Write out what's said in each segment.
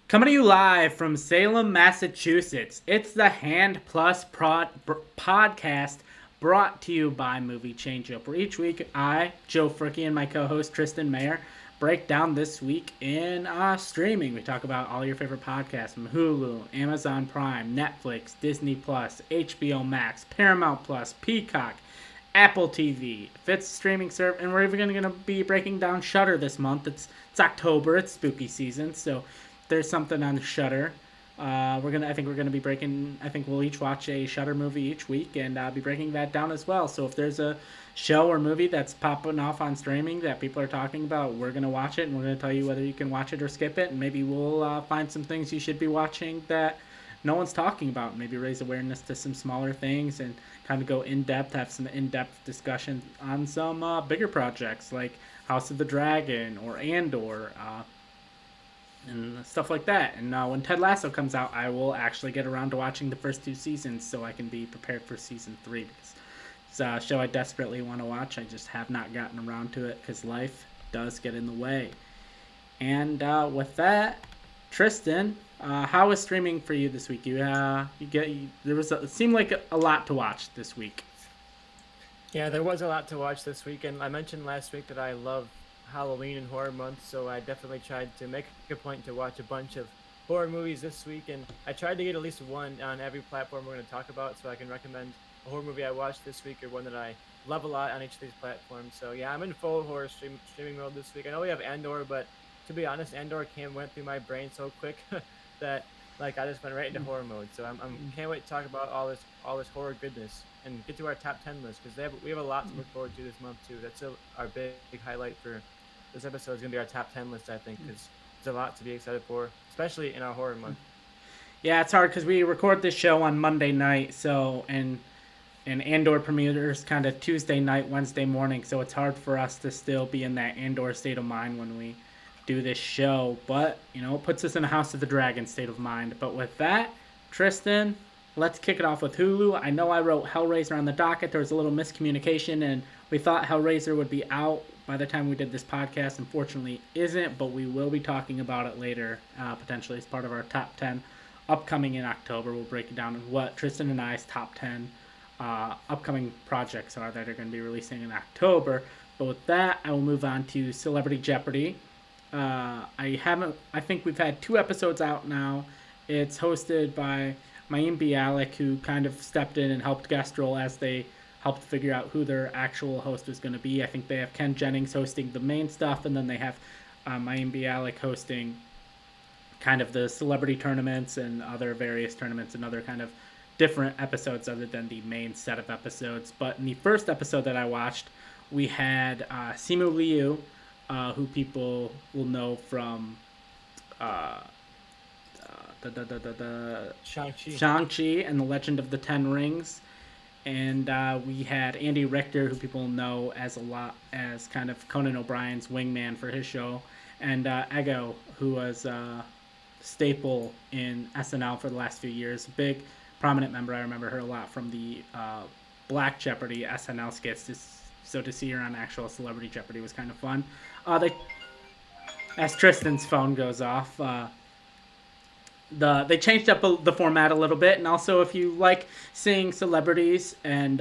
Coming to you live from Salem, Massachusetts. It's the Hand Plus podcast brought to you by Movie Change Up, where each week I, Joe Fricke, and my co-host Tristan Mayer break down this week in streaming. We talk about all your favorite podcasts from Hulu, Amazon Prime, Netflix, Disney Plus, HBO Max, Paramount Plus, Peacock, Apple TV, Fitz streaming service, and we're even going to be breaking down Shudder this month. It's October, it's spooky season, so there's something on Shudder. I think we're gonna be breaking. I think we'll each watch a Shudder movie each week, and be breaking that down as well. So if there's a show or movie that's popping off on streaming that people are talking about, we're gonna watch it, and we're gonna tell you whether you can watch it or skip it, and maybe we'll find some things you should be watching that no one's talking about. Maybe raise awareness to some smaller things and kind of go in depth, have some in depth discussion on some bigger projects like House of the Dragon or Andor. And stuff like that. And when Ted Lasso comes out, I will actually get around to watching the first 2 seasons so I can be prepared for season 3. Because it's a show I desperately want to watch. I just have not gotten around to it because life does get in the way. And with that, Tristan, how was streaming for you this week? It seemed like a lot to watch this week. Yeah, there was a lot to watch this week, and I mentioned last week that I love Halloween and horror month, so I definitely tried to make a point to watch a bunch of horror movies this week, and I tried to get at least one on every platform we're going to talk about, so I can recommend a horror movie I watched this week or one that I love a lot on each of these platforms. So yeah, I'm in full horror streaming mode this week. I know we have Andor, but to be honest, Andor went through my brain so quick that like I just went right into horror mode. So I'm can't wait to talk about all this horror goodness and get to our top 10 list because we have a lot to look forward to this month too. That's our big highlight for this episode is going to be our top 10 list, I think, because there's a lot to be excited for, especially in our horror month. Yeah, it's hard because we record this show on Monday night, and Andor premieres kind of Tuesday night, Wednesday morning, so it's hard for us to still be in that Andor state of mind when we do this show. But, it puts us in a House of the Dragon state of mind. But with that, Tristan, let's kick it off with Hulu. I know I wrote Hellraiser on the docket. There was a little miscommunication, and we thought Hellraiser would be out by the time we did this podcast. Unfortunately, isn't, but we will be talking about it later, potentially as part of our top 10 upcoming in October. We'll break it down on what Tristan and I's top 10 upcoming projects are that are going to be releasing in October. But with that, I will move on to Celebrity Jeopardy. I think we've had 2 episodes out now. It's hosted by Mayim Bialik, who kind of stepped in and helped guest role as they helped figure out who their actual host was going to be. I think they have Ken Jennings hosting the main stuff, and then they have Mayim Bialik hosting kind of the celebrity tournaments and other various tournaments and other kind of different episodes other than the main set of episodes. But in the first episode that I watched, we had Simu Liu, who people will know from the Shang-Chi and the Legend of the Ten Rings. And we had Andy Richter, who people know as kind of Conan O'Brien's wingman for his show, and Ego, who was a staple in SNL for the last few years. Big, prominent member. I remember her a lot from the Black Jeopardy SNL skits. So to see her on actual Celebrity Jeopardy was kind of fun. As Tristan's phone goes off, they changed up the format a little bit, and also if you like seeing celebrities and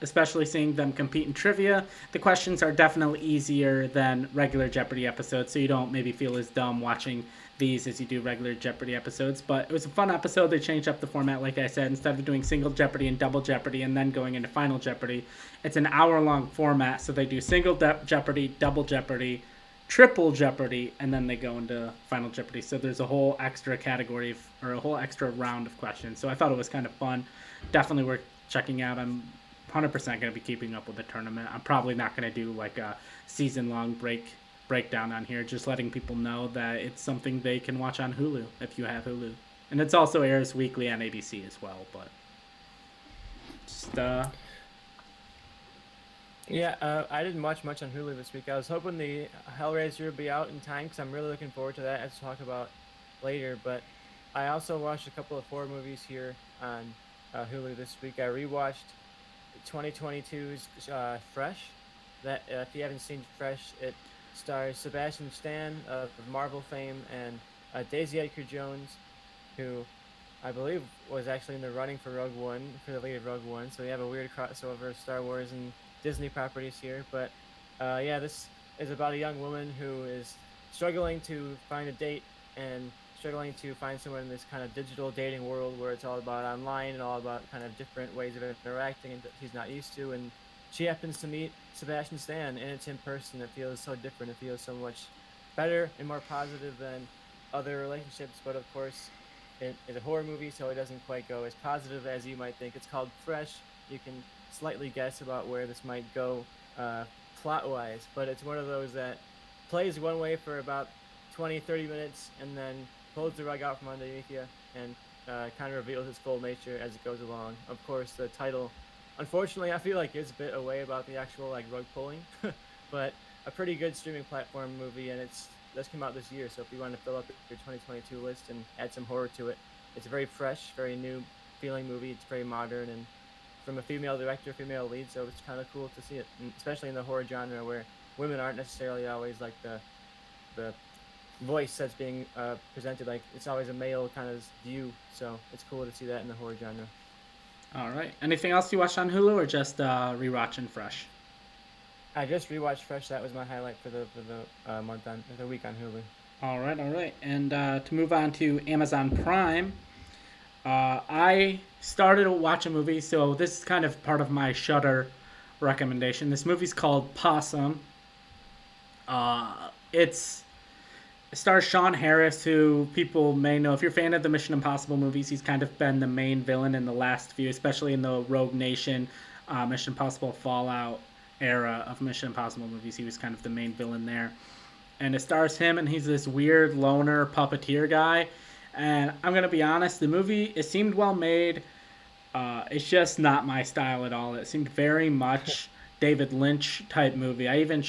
especially seeing them compete in trivia, the questions are definitely easier than regular Jeopardy episodes, so you don't maybe feel as dumb watching these as you do regular Jeopardy episodes. But it was a fun episode. They changed up the format, like I said. Instead of doing single Jeopardy and double Jeopardy and then going into Final Jeopardy, it's an hour-long format, so they do single Jeopardy, double Jeopardy, triple Jeopardy, and then they go into Final Jeopardy. So there's a whole extra category or a whole extra round of questions. So I thought it was kind of fun. Definitely worth checking out. I'm 100% going to be keeping up with the tournament. I'm probably not going to do like a season-long breakdown on here, just letting people know that it's something they can watch on Hulu if you have Hulu. And it also airs weekly on ABC as well, but just Yeah, I didn't watch much on Hulu this week. I was hoping the Hellraiser would be out in time because I'm really looking forward to that, as we'll talk about later. But I also watched a couple of horror movies here on Hulu this week. I rewatched 2022's Fresh. That if you haven't seen Fresh, it stars Sebastian Stan of Marvel fame and Daisy Edgar Jones, who I believe was actually in the running for Rogue One, for the lead of Rogue One. So we have a weird crossover of Star Wars and Disney properties here. But yeah, this is about a young woman who is struggling to find a date and struggling to find someone in this kind of digital dating world where it's all about online and all about kind of different ways of interacting and that she's not used to. And she happens to meet Sebastian Stan, and it's in person. It feels so different. It feels so much better and more positive than other relationships. But of course, it's a horror movie, so it doesn't quite go as positive as you might think. It's called Fresh. You can slightly guess about where this might go plot-wise, but it's one of those that plays one way for about 20, 30 minutes and then pulls the rug out from underneath you and kind of reveals its full nature as it goes along. Of course, the title, unfortunately, I feel like gives a bit away about the actual like rug pulling, but a pretty good streaming platform movie, and it's this came out this year. So if you want to fill up your 2022 list and add some horror to it, it's a very fresh, very new feeling movie. It's very modern and from a female director, female lead, so it's kind of cool to see it, and especially in the horror genre where women aren't necessarily always like the voice that's being presented. Like it's always a male kind of view, so it's cool to see that in the horror genre. All right. Anything else you watched on Hulu, or just rewatching Fresh? I just rewatched Fresh. That was my highlight for the month on the week on Hulu. All right, all right. And to move on to Amazon Prime, I started to watch a movie, so this is kind of part of my Shudder recommendation. This movie's called Possum. It stars Sean Harris, who people may know. If you're a fan of the Mission Impossible movies, he's kind of been the main villain in the last few, especially in the Rogue Nation, Mission Impossible Fallout era of Mission Impossible movies. He was kind of the main villain there. And it stars him, and he's this weird loner puppeteer guy. And I'm gonna be honest, the movie, it seemed well made. It's just not my style at all. It seemed very much David Lynch type movie. I even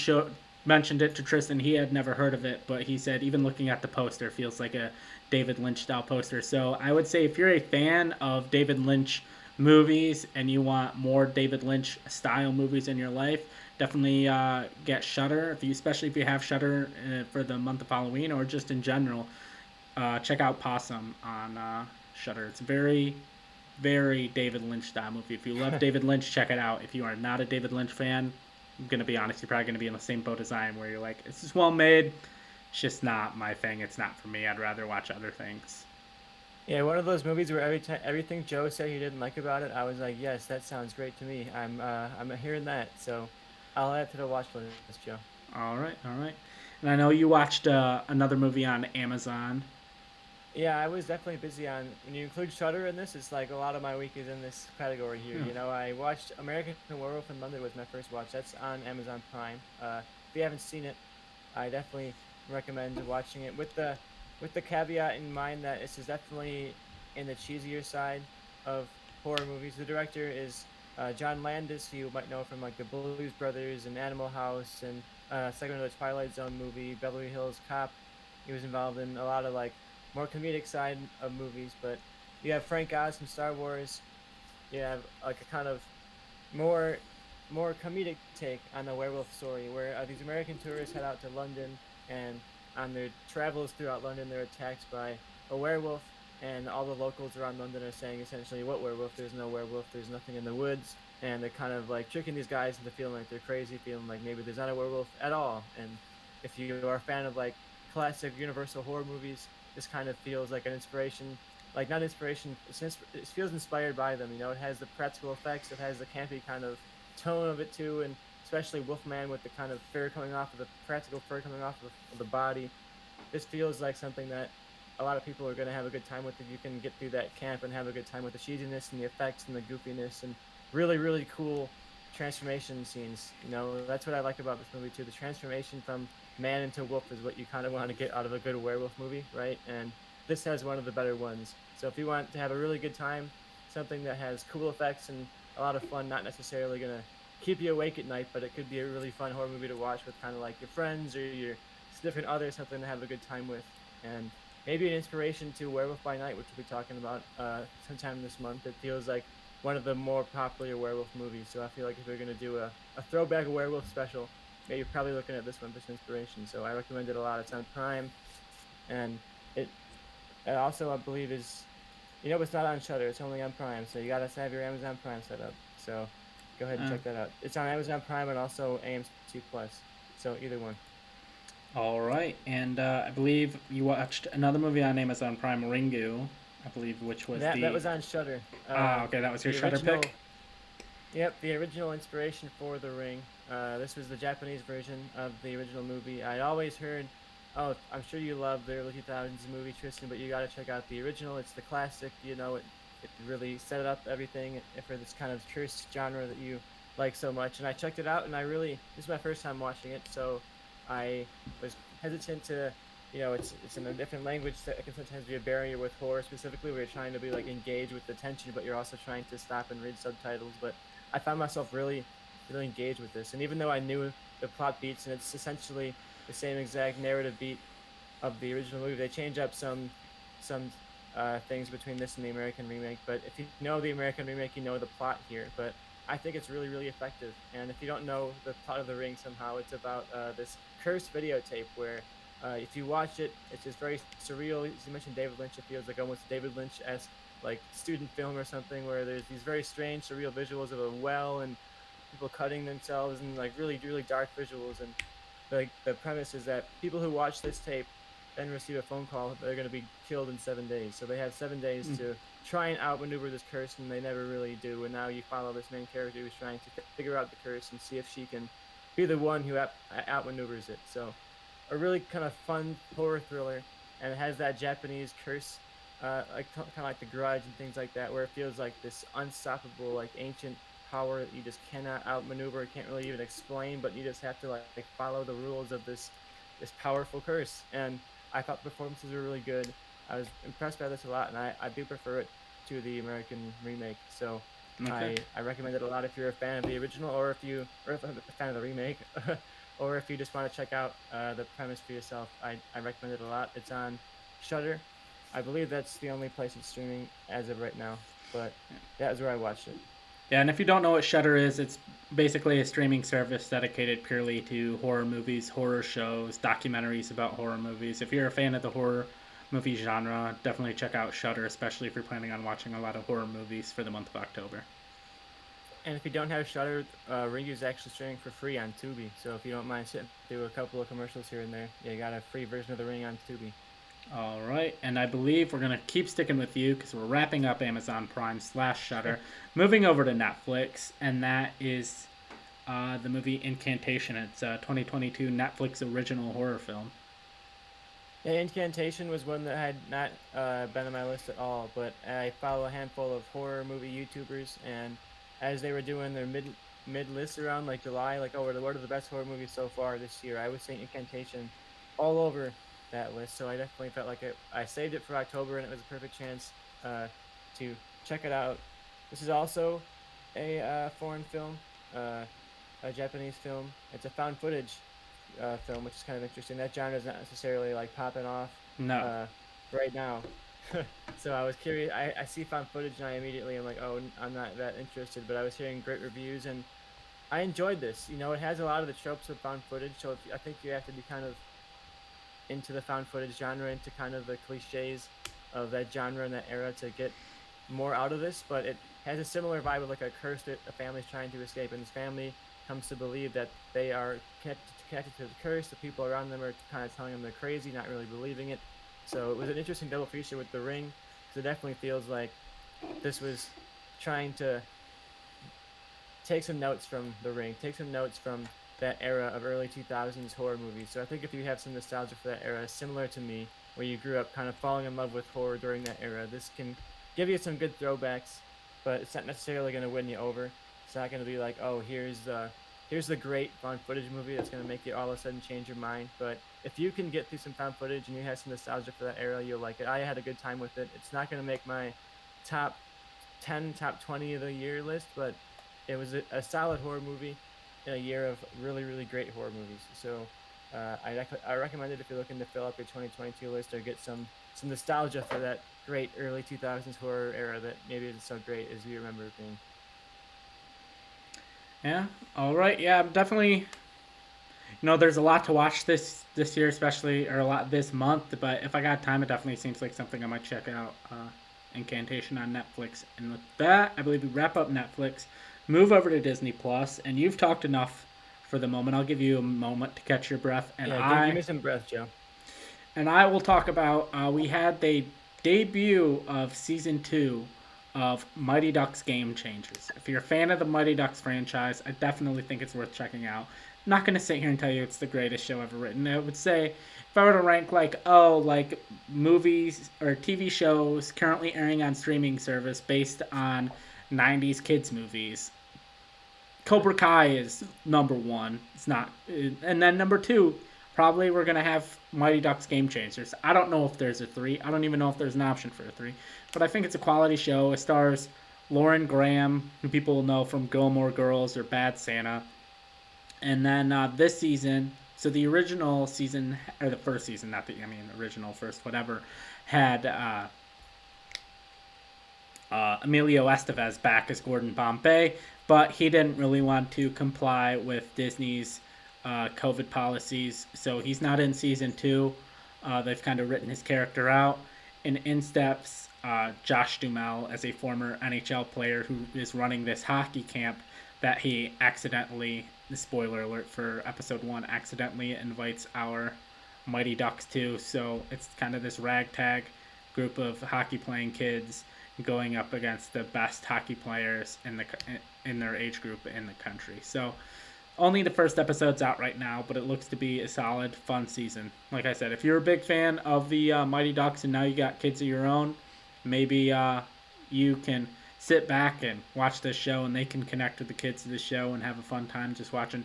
mentioned it to Tristan. He had never heard of it, but he said even looking at the poster feels like a David Lynch style poster. So I would say if you're a fan of David Lynch movies and you want more David Lynch style movies in your life, definitely get Shudder. Especially if you have Shudder for the month of Halloween or just in general, check out Possum on Shudder. It's very, very David Lynch style movie. If you love David Lynch, check it out. If you are not a David Lynch fan, I'm gonna be honest, you're probably gonna be in the same boat as I am, where you're like, it's just well made. It's just not my thing. It's not for me. I'd rather watch other things. Yeah, one of those movies where everything Joe said he didn't like about it, I was like, yes, that sounds great to me. I'm hearing that, so I'll add to the watch list, Joe. All right, all right. And I know you watched another movie on Amazon. Yeah, I was definitely busy on. When you include Shudder in this, it's like a lot of my week is in this category here. Yeah. You know, I watched American Werewolf in London was my first watch. That's on Amazon Prime. If you haven't seen it, I definitely recommend watching it with the caveat in mind that this is definitely in the cheesier side of horror movies. The director is John Landis, who you might know from like the Blues Brothers and Animal House and second of the Twilight Zone movie, Beverly Hills Cop. He was involved in a lot of like more comedic side of movies, but you have Frank Oz from Star Wars. You have like a kind of more more comedic take on the werewolf story, where these American tourists head out to London, and on their travels throughout London, they're attacked by a werewolf, and all the locals around London are saying essentially, "What werewolf? There's no werewolf. There's nothing in the woods." And they're kind of like tricking these guys into feeling like they're crazy, feeling like maybe there's not a werewolf at all. And if you are a fan of like classic Universal horror movies, this kind of feels like an inspiration, like not inspiration, it feels inspired by them. You know, it has the practical effects, it has the campy kind of tone of it too, and especially Wolfman with the kind of fur coming off of the practical fur coming off of the body. This feels like something that a lot of people are going to have a good time with if you can get through that camp and have a good time with the cheesiness and the effects and the goofiness and really, really cool transformation scenes. You know, that's what I like about this movie too. The transformation from man into wolf is what you kind of want to get out of a good werewolf movie, right? And this has one of the better ones. So if you want to have a really good time, something that has cool effects and a lot of fun, not necessarily going to keep you awake at night, but it could be a really fun horror movie to watch with kind of like your friends or your different others, something to have a good time with. And maybe an inspiration to Werewolf by Night, which we'll be talking about sometime this month. It feels like one of the more popular werewolf movies. So I feel like if we're going to do a throwback werewolf special, maybe you're probably looking at this one for some inspiration. So I recommend it a lot. It's on Prime. And It also, I believe, it's not on Shutter. It's only on Prime. So you gotta have your Amazon Prime set up. So go ahead and Uh, check that out. It's on Amazon Prime and also AMC Plus. So either one. all right, and I believe you watched another movie on Amazon Prime, Ringu. I believe, which was That the was on Shutter. okay, that was your The Shutter pick. original. Yep, the original inspiration for The Ring. This was the Japanese version of the original movie. I'd always heard, oh, I'm sure you love the early 2000s movie, Tristan, but you got to check out the original. It's the classic. It really set up everything for this kind of cursed genre that you like so much. And I checked it out, and this is my first time watching it, so I was hesitant to. It's in a different language that can sometimes be a barrier with horror, specifically where you're trying to be like engaged with the tension, but you're also trying to stop and read subtitles. But I found myself really, really engaged with this. And even though I knew the plot beats and it's essentially the same exact narrative beat of the original movie, they change up some things between this and the American remake. But if you know the American remake, you know the plot here. But I think it's really, really effective. And if you don't know the plot of The Ring somehow, it's about this cursed videotape where if you watch it, it's just very surreal. As you mentioned David Lynch, it feels like almost David Lynch-esque like student film or something where there's these very strange surreal visuals of a well and people cutting themselves and like really really dark visuals. And the premise is that people who watch this tape then receive a phone call that they're going to be killed in 7 days, so they have 7 days Mm. to try and outmaneuver this curse, and they never really do. And now you follow this main character who's trying to figure out the curse and see if she can be the one who outmaneuvers it. So a really kind of fun horror thriller, and it has that Japanese curse, like kind of like The Grudge and things like that, where it feels like this unstoppable, like ancient power that you just cannot outmaneuver, can't really even explain, but you just have to like follow the rules of this powerful curse. And I thought the performances were really good. I was impressed by this a lot, and I do prefer it to the American remake. So Okay. I recommend it a lot if you're a fan of the original, or if I'm a fan of the remake, or if you just want to check out the premise for yourself. I recommend it a lot. It's on Shutter. I believe that's the only place it's streaming as of right now. But that is where I watched it. Yeah, and if you don't know what Shutter is, it's basically a streaming service dedicated purely to horror movies, horror shows, documentaries about horror movies. If you're a fan of the horror movie genre, definitely check out Shutter, especially if you're planning on watching a lot of horror movies for the month of October. And if you don't have Shutter, Ringu is actually streaming for free on Tubi. So if you don't mind sitting through a couple of commercials here and there, yeah, you got a free version of The Ring on Tubi. All right, and I believe we're gonna keep sticking with you because we're wrapping up Amazon Prime slash Shutter, moving over to Netflix, and that is the movie Incantation. It's a 2022 Netflix original horror film. Yeah, Incantation was one that had not been on my list at all, but I follow a handful of horror movie YouTubers, and as they were doing their mid lists around like July, like, oh, what are the best horror movies so far this year, I was seeing Incantation all over that list. So I definitely felt like I saved it for October, and it was a perfect chance to check it out. This is also a foreign film, a Japanese film. It's a found footage film, which is kind of interesting. That genre is not necessarily like popping off No. uh, right now. So I was curious. I see found footage and I immediately am like, oh, I'm not that interested. But I was hearing great reviews and I enjoyed this. It has a lot of the tropes of found footage. So I think you have to be kind of into the found footage genre, into kind of the cliches of that genre and that era to get more out of this. But it has a similar vibe of like a curse that a family's trying to escape, and this family comes to believe that they are connected to the curse. The people around them are kind of telling them they're crazy, not really believing it. So it was an interesting double feature with The Ring, because it definitely feels like this was trying to take some notes from The Ring, take some notes from that era of early 2000s horror movies. So I think if you have some nostalgia for that era, similar to me, where you grew up kind of falling in love with horror during that era, this can give you some good throwbacks, but it's not necessarily going to win you over. It's not going to be like, oh, here's the great found footage movie that's going to make you all of a sudden change your mind. But if you can get through some found footage and you have some nostalgia for that era, you'll like it. I had a good time with it. It's not going to make my top 10, top 20 of the year list, but it was a solid horror movie in a year of really, really great horror movies. So I recommend it if you're looking to fill up your 2022 list or get some nostalgia for that great early 2000s horror era that maybe isn't so great as we remember it being. Yeah. All right. Yeah, I'm definitely There's a lot to watch this year, especially or a lot this month. But if I got time, it definitely seems like something I might check out. Incantation on Netflix. And with that, I believe we wrap up Netflix, move over to Disney Plus, and you've talked enough for the moment. I'll give you a moment to catch your breath, and Yeah, give me some breath, Joe. I will talk about. We had the debut of season 2 of Mighty Ducks Game Changers. If you're a fan of the Mighty Ducks franchise, I definitely think it's worth checking out. I'm not gonna sit here and tell you it's the greatest show ever written. I would say if I were to rank like movies or TV shows currently airing on streaming service based on 90s kids movies, Cobra Kai is number one. It's not, and then number two, probably we're gonna have Mighty Ducks Game Changers. I don't know if there's a three. I don't even know if there's an option for a three, but I think it's a quality show. It stars Lauren Graham, who people will know from Gilmore Girls or Bad Santa, and then this season. So the original season or the first season, not the original first whatever, had Emilio Estevez back as Gordon Bombay, but he didn't really want to comply with Disney's COVID policies, so he's not in season 2. They've kind of written his character out. And in steps Josh Duhamel as a former NHL player who is running this hockey camp that he accidentally, spoiler alert for episode 1, accidentally invites our Mighty Ducks to. So it's kind of this ragtag group of hockey playing kids going up against the best hockey players in their age group in the country. So only the first episode's out right now, but it looks to be a solid, fun season. Like I said, if you're a big fan of the Mighty Ducks and now you got kids of your own, maybe you can sit back and watch this show and they can connect with the kids of the show and have a fun time just watching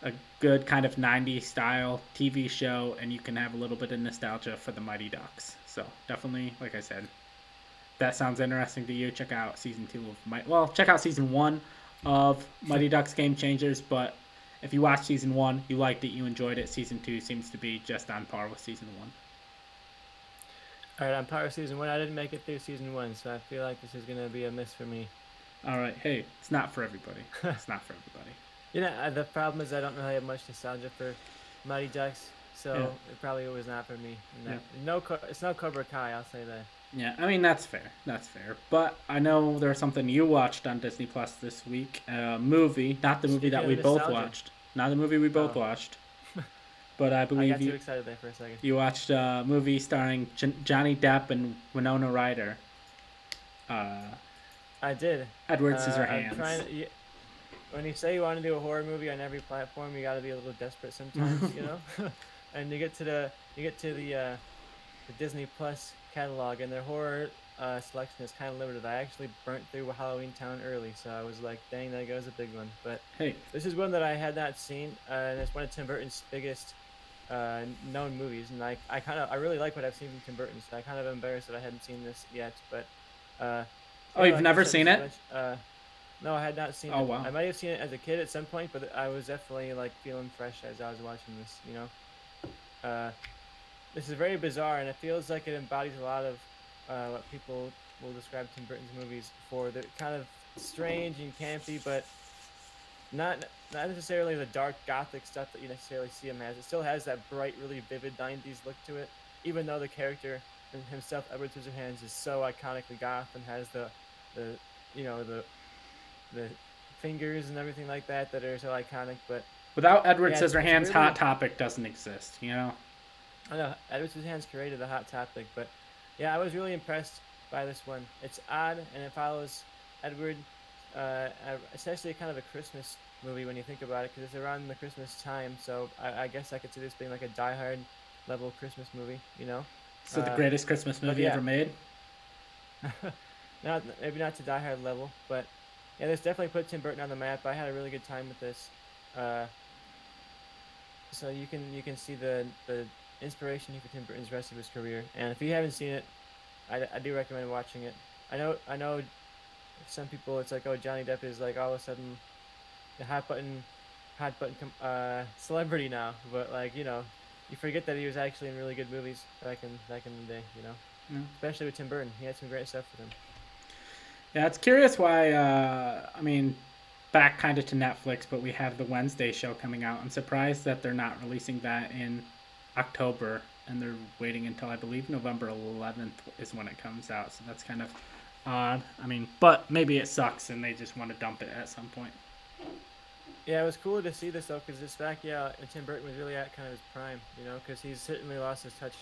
a good kind of 90s style TV show, and you can have a little bit of nostalgia for the Mighty Ducks. So definitely, like I said, that sounds interesting to you, check out season 2 of check out season 1 of Mighty Ducks Game Changers. But if you watched season 1, you liked it, you enjoyed it, season 2 seems to be just on par with season 1. All right, on par with season 1. I didn't make it through season 1, so I feel like this is gonna be a miss for me. All right, hey, it's not for everybody. It's not for everybody. The problem is I don't really have much nostalgia for Mighty Ducks, so Yeah. it probably was not for me. Yeah. It's no Cobra Kai, I'll say that. Yeah, that's fair. That's fair. But I know there's something you watched on Disney Plus this week. A movie, not the movie Speaking that we of both nostalgia. watched. Not the movie we both Oh. watched. But I I believe got too excited there for a second. you watched a movie starring Johnny Depp and Winona Ryder. I did. Edward I'm Scissorhands. trying to, when you say you want to do a horror movie on every platform, you got to be a little desperate sometimes, you know. And you get to the Disney Plus catalog, and their horror selection is kind of limited. I actually burnt through Halloween Town early, so I was like, dang, that goes a big one. But Hey, this is one that I had not seen, and it's one of Tim Burton's biggest known movies. And I really like what I've seen from Tim Burton, so I kind of embarrassed that I hadn't seen this yet. But you've like never you said, seen this it? is much- no, I had not seen Oh, it. wow. I might have seen it as a kid at some point, but I was definitely like feeling fresh as I was watching this. You know, this is very bizarre, and it feels like it embodies a lot of what people will describe Tim Burton's movies for. They're kind of strange and campy, but not necessarily the dark gothic stuff that you necessarily see him as. It still has that bright, really vivid '90s look to it, even though the character himself, Edward Scissorhands, is so iconically goth and has the you know the fingers and everything like that are so iconic. But Without Edward yeah, it's Scissorhands, really, Hot Topic doesn't exist, you know? I know Edward Scissorhands created the Hot Topic, but yeah, I was really impressed by this one. It's odd, and it follows Edward, essentially kind of a Christmas movie when you think about it, because it's around the Christmas time. So I guess I could see this being like a Die Hard level Christmas movie, you know? So the greatest Christmas movie yeah. ever made? Maybe not to Die Hard level, but yeah, this definitely put Tim Burton on the map. I had a really good time with this. So you can see the inspiration for Tim Burton's rest of his career. And if you haven't seen it, I do recommend watching it. I know some people, it's like, oh, Johnny Depp is like all of a sudden the hot button celebrity now, but like, you know, you forget that he was actually in really good movies back in the day, you know. Yeah. Especially with Tim Burton, he had some great stuff with him. Yeah, it's curious why. back kind of to Netflix, but we have the Wednesday show coming out. I'm surprised that they're not releasing that in October, and they're waiting until I believe November 11th is when it comes out. So that's kind of odd. I mean, but maybe it sucks and they just want to dump it at some point. Yeah, it was cool to see this though, because it's back. Yeah, and Tim Burton was really at kind of his prime, because he's certainly lost his touch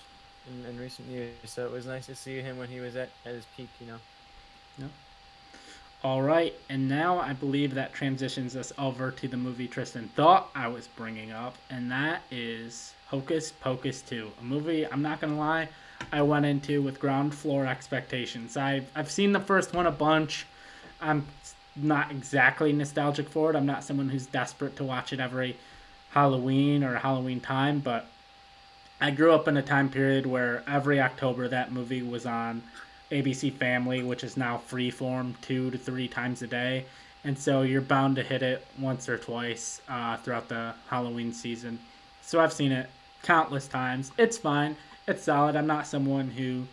in recent years. So it was nice to see him when he was at his peak. Yeah. All right, and now I believe that transitions us over to the movie Tristan thought I was bringing up, and that is Hocus Pocus 2, a movie I'm not gonna lie, I went into with ground floor expectations. I've seen the first one a bunch. I'm not exactly nostalgic for it. I'm not someone who's desperate to watch it every Halloween or Halloween time, but I grew up in a time period where every October that movie was on ABC Family, which is now Freeform, 2 to 3 times a day, and so you're bound to hit it once or twice throughout the Halloween season. So I've seen it countless times. It's fine. It's solid. I'm not someone who,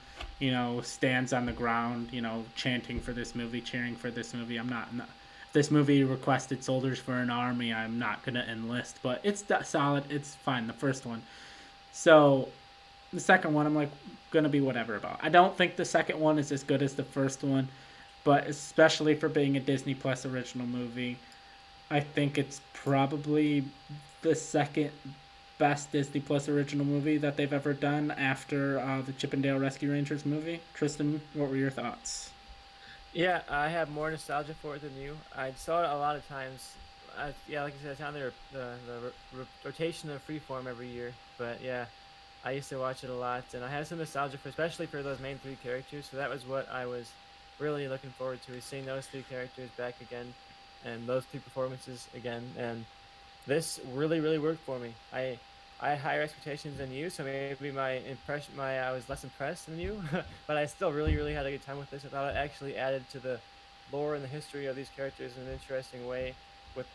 stands on the ground, chanting for this movie, cheering for this movie. I'm not. If this movie requested soldiers for an army, I'm not gonna enlist. But it's solid. It's fine. The first one. So the second one, I'm like gonna be whatever about. I don't think the second one is as good as the first one, but especially for being a Disney Plus original movie, I think it's probably the second best Disney Plus original movie that they've ever done after the Chippendale Rescue Rangers movie. Tristan, what were your thoughts? Yeah, I have more nostalgia for it than you. I saw it a lot of times. Yeah, like I said, it's on the rotation of Freeform every year. But yeah, I used to watch it a lot, and I have some nostalgia for, especially for those main three characters. So that was what I was really looking forward to, is seeing those three characters back again, and those three performances again. And this really, really worked for me. I had higher expectations than you, so maybe I was less impressed than you, but I still really, really had a good time with this. I thought it actually added to the lore and the history of these characters in an interesting way,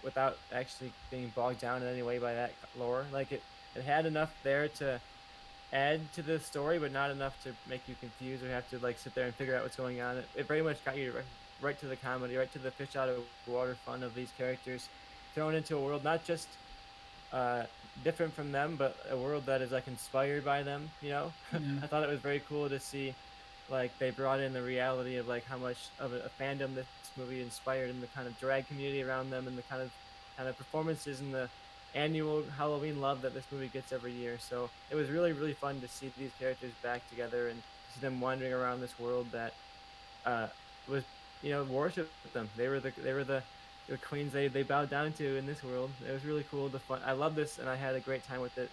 without actually being bogged down in any way by that lore. Like it had enough there to add to the story, but not enough to make you confused or have to like sit there and figure out what's going on. It very much got you right to the comedy, right to the fish out of water fun of these characters thrown into a world not just uh different from them, but a world that is like inspired by them. Yeah. I thought it was very cool to see like they brought in the reality of like how much of a fandom this movie inspired, and the kind of drag community around them, and the kind of performances and the annual Halloween love that this movie gets every year. So it was really, really fun to see these characters back together and see them wandering around this world that uh was worship them. They were the queens they bowed down to in this world. It was really cool. The fun. I love this, and I had a great time with it.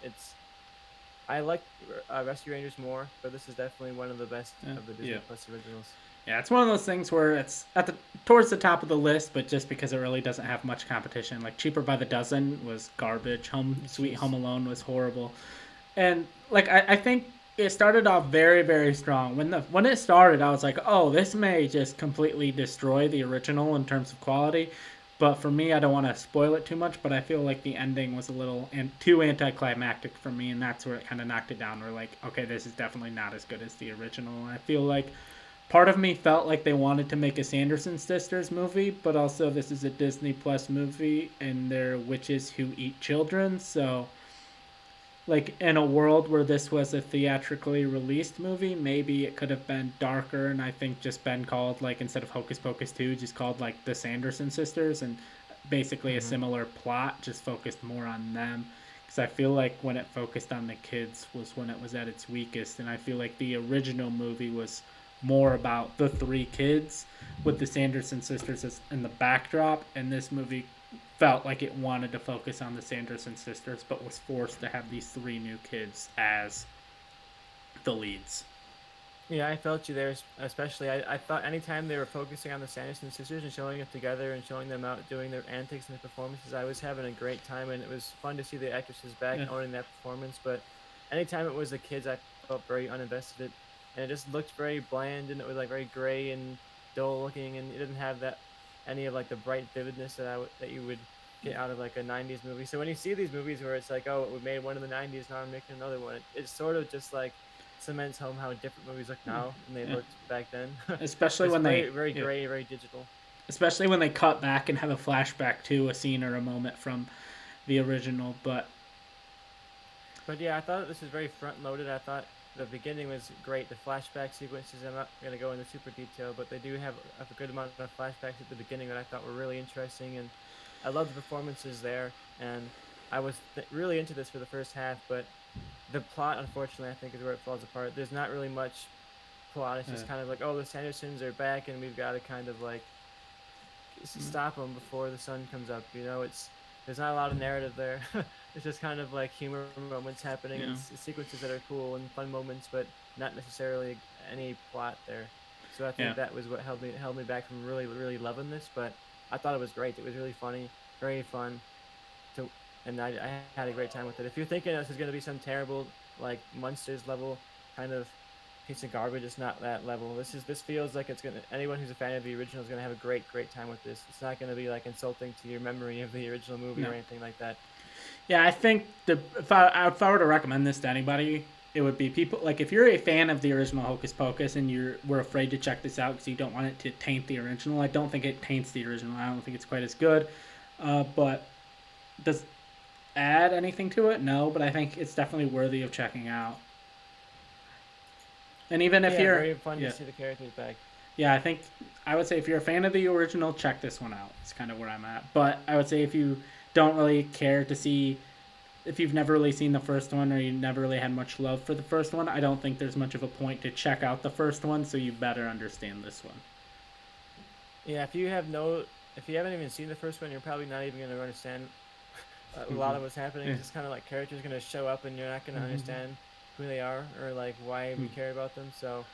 I like Rescue Rangers more, but this is definitely one of the best Yeah. of the Disney Yeah. Plus originals. Yeah, it's one of those things where it's towards the top of the list, but just because it really doesn't have much competition. Like Cheaper by the Dozen was garbage. Sweet Jeez. Home Alone was horrible, and like I think it started off very very strong. When it started, I was like, oh, this may just completely destroy the original in terms of quality. But for me, I don't want to spoil it too much. But I feel like the ending was a little too anticlimactic for me, and that's where it kind of knocked it down. We're like, okay, this is definitely not as good as the original. And I feel like part of me felt like they wanted to make a Sanderson sisters movie, but also this is a Disney Plus movie and they're witches who eat children. So, like in a world where this was a theatrically released movie, maybe it could have been darker and I think just been called like instead of Hocus Pocus 2, just called like the Sanderson sisters and basically a Hmm. similar plot, just focused more on them. Because I feel like when it focused on the kids was when it was at its weakest, and I feel like the original movie was more about the three kids with the Sanderson sisters as in the backdrop, and this movie felt like it wanted to focus on the Sanderson sisters, but was forced to have these three new kids as the leads. Yeah, I felt you there, especially. I thought anytime they were focusing on the Sanderson sisters and showing it together and showing them out doing their antics and their performances, I was having a great time, and it was fun to see the actresses back Yeah, owning that performance. But anytime it was the kids, I felt very uninvested, and it just looked very bland, and it was like very gray and dull looking, and it didn't have that any of like the bright vividness that you would get out of like a '90s movie. So when you see these movies where it's like, oh, we made one in the '90s, now I'm making another one, it's sort of just like cements home how different movies look now than they yeah. looked back then. Especially It's when very, they very yeah. gray, very digital. especially when they cut back and have a flashback to a scene or a moment from the original. But yeah, I thought this was very front loaded. I thought the beginning was great. The flashback sequences, I'm not going to go into super detail, but they do have a good amount of flashbacks at the beginning that I thought were really interesting. And I loved the performances there. And I was really into this for the first half, but the plot, unfortunately, I think is where it falls apart. There's not really much plot. It's just kind of like, oh, the Sandersons are back, and we've got to kind of like stop them before the sun comes up. You know, it's there's not a lot of narrative there. It's just kind of like humor moments happening and Yeah. sequences that are cool and fun moments, but not necessarily any plot there. So I Yeah. think that was what held me back from really loving this. But I thought it was great. It was really funny, very fun. To and I had a great time with it. If you're thinking this is gonna be some terrible like monsters level kind of piece of garbage, it's not that level. This feels like it's gonna anyone who's a fan of the original is gonna have a great time with this. It's not gonna be like insulting to your memory of the original movie No. or anything like that. Yeah, I think if I were to recommend this to anybody, it would be people like if you're a fan of the original Hocus Pocus and we're afraid to check this out because you don't want it to taint the original. I don't think it taints the original. I don't think it's quite as good, but does add anything to it? No, but I think it's definitely worthy of checking out. And even if Yeah, you're, very fun to yeah, see the characters back. yeah, I think I would say if you're a fan of the original, check this one out. It's kind of where I'm at. But I would say if you don't really care to see, if you've never really seen the first one or you never really had much love for the first one, I don't think there's much of a point to check out the first one. So you better understand this one. Yeah, if you haven't even seen the first one, you're probably not even gonna understand a lot Mm-hmm. of what's happening. Yeah. It's just kind of like characters gonna show up and you're not gonna Mm-hmm. understand who they are or like why we care about them. So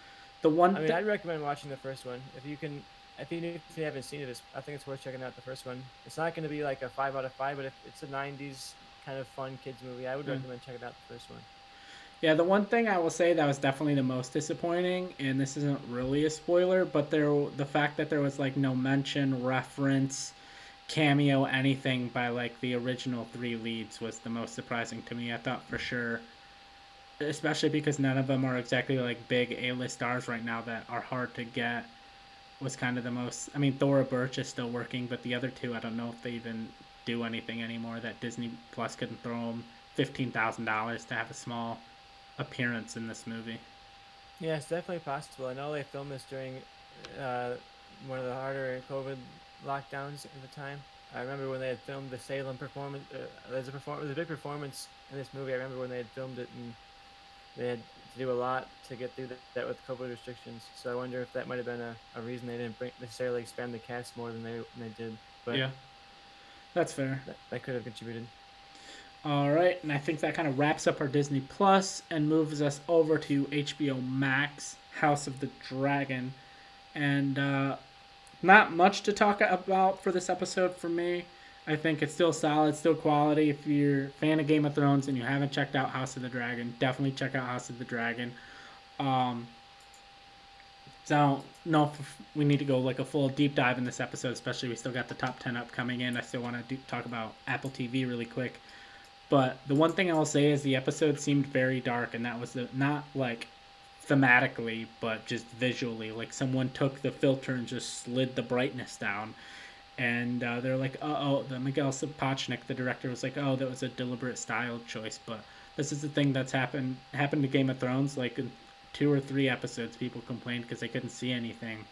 The one I mean, thing, I'd recommend watching the first one if you can. If you haven't seen it, I think it's worth checking out the first one. It's not going to be like a 5 out of 5, but if it's a '90s kind of fun kids movie, I would recommend checking out the first one. yeah, the one thing I will say that was definitely the most disappointing, and this isn't really a spoiler, but the fact that there was like no mention, reference, cameo, anything by like the original three leads was the most surprising to me. I thought for sure, especially because none of them are exactly like big A-list stars right now that are hard to get, was kind of the most. I mean, Thora Birch is still working, but the other two, I don't know if they even do anything anymore. That Disney Plus couldn't throw them $15,000 to have a small appearance in this movie. Yeah, it's definitely possible. I know they filmed this during uh, one of the harder COVID lockdowns at the time. I remember when they had filmed the Salem performance. There's a big performance in this movie. I remember when they had filmed it and they had to do a lot to get through that with COVID restrictions. So I wonder if that might have been a reason they didn't necessarily expand the cast more than they did. But Yeah, that's fair. that could have contributed. All right, and I think that kind of wraps up our Disney Plus and moves us over to HBO Max, House of the Dragon, and not much to talk about for this episode for me. I think it's still solid, still quality. If you're a fan of Game of Thrones and you haven't checked out House of the Dragon, definitely check out House of the Dragon. Um, so I don't know if we need to go like a full deep dive in this episode, especially we still got the top 10 upcoming in. I still want to talk about Apple TV really quick. But the one thing I'll say is the episode seemed very dark, and that was not like thematically, but just visually. Like someone took the filter and just slid the brightness down, and they're like, "Oh, the Miguel Sapochnik, the director, was like, oh, that was a deliberate style choice." But this is the thing that's happened to Game of Thrones. Like in 2 or 3 episodes, people complained because they couldn't see anything.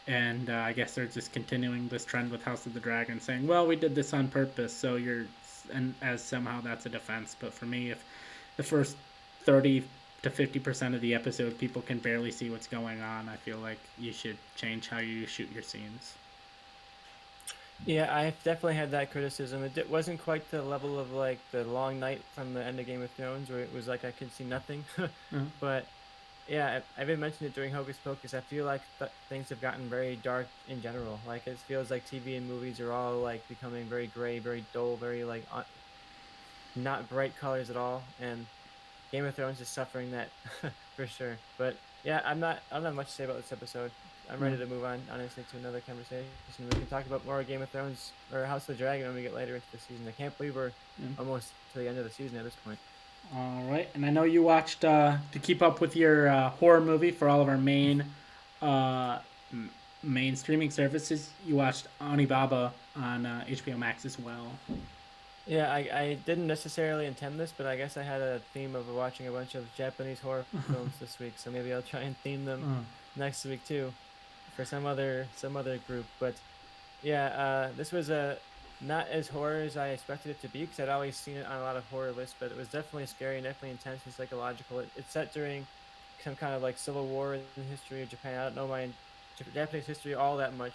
And I guess they're just continuing this trend with House of the Dragon, saying, "Well, we did this on purpose, so you're," and as somehow that's a defense. But for me, if the first 30 to 50% of the episode people can barely see what's going on, I feel like you should change how you shoot your scenes. Yeah, I definitely had that criticism. It wasn't quite the level of like the long night from the end of Game of Thrones, where it was like I could see nothing. Mhm. But yeah, I even mentioned it during Hocus Pocus. I feel like things have gotten very dark in general. Like it feels like TV and movies are all like becoming very gray, very dull, very like not bright colors at all. And Game of Thrones is suffering that for sure. But yeah, I don't have much to say about this episode. I'm ready No. to move on, honestly, to another conversation. We can talk about more Game of Thrones or House of the Dragon when we get later into the season. I can't believe we're Yeah. almost to the end of the season at this point. All right, and I know you watched to keep up with your horror movie for all of our main uh, main streaming services. You watched Onibaba on HBO Max as well. Yeah, I didn't necessarily intend this, but I guess I had a theme of watching a bunch of Japanese horror films this week, so maybe I'll try and theme them Mm. next week too, for some other group. But yeah, this was not as horror as I expected it to be, because I'd always seen it on a lot of horror lists, but it was definitely scary and definitely intense and psychological. It's set during some kind of like civil war in the history of Japan. I don't know my Japanese history all that much,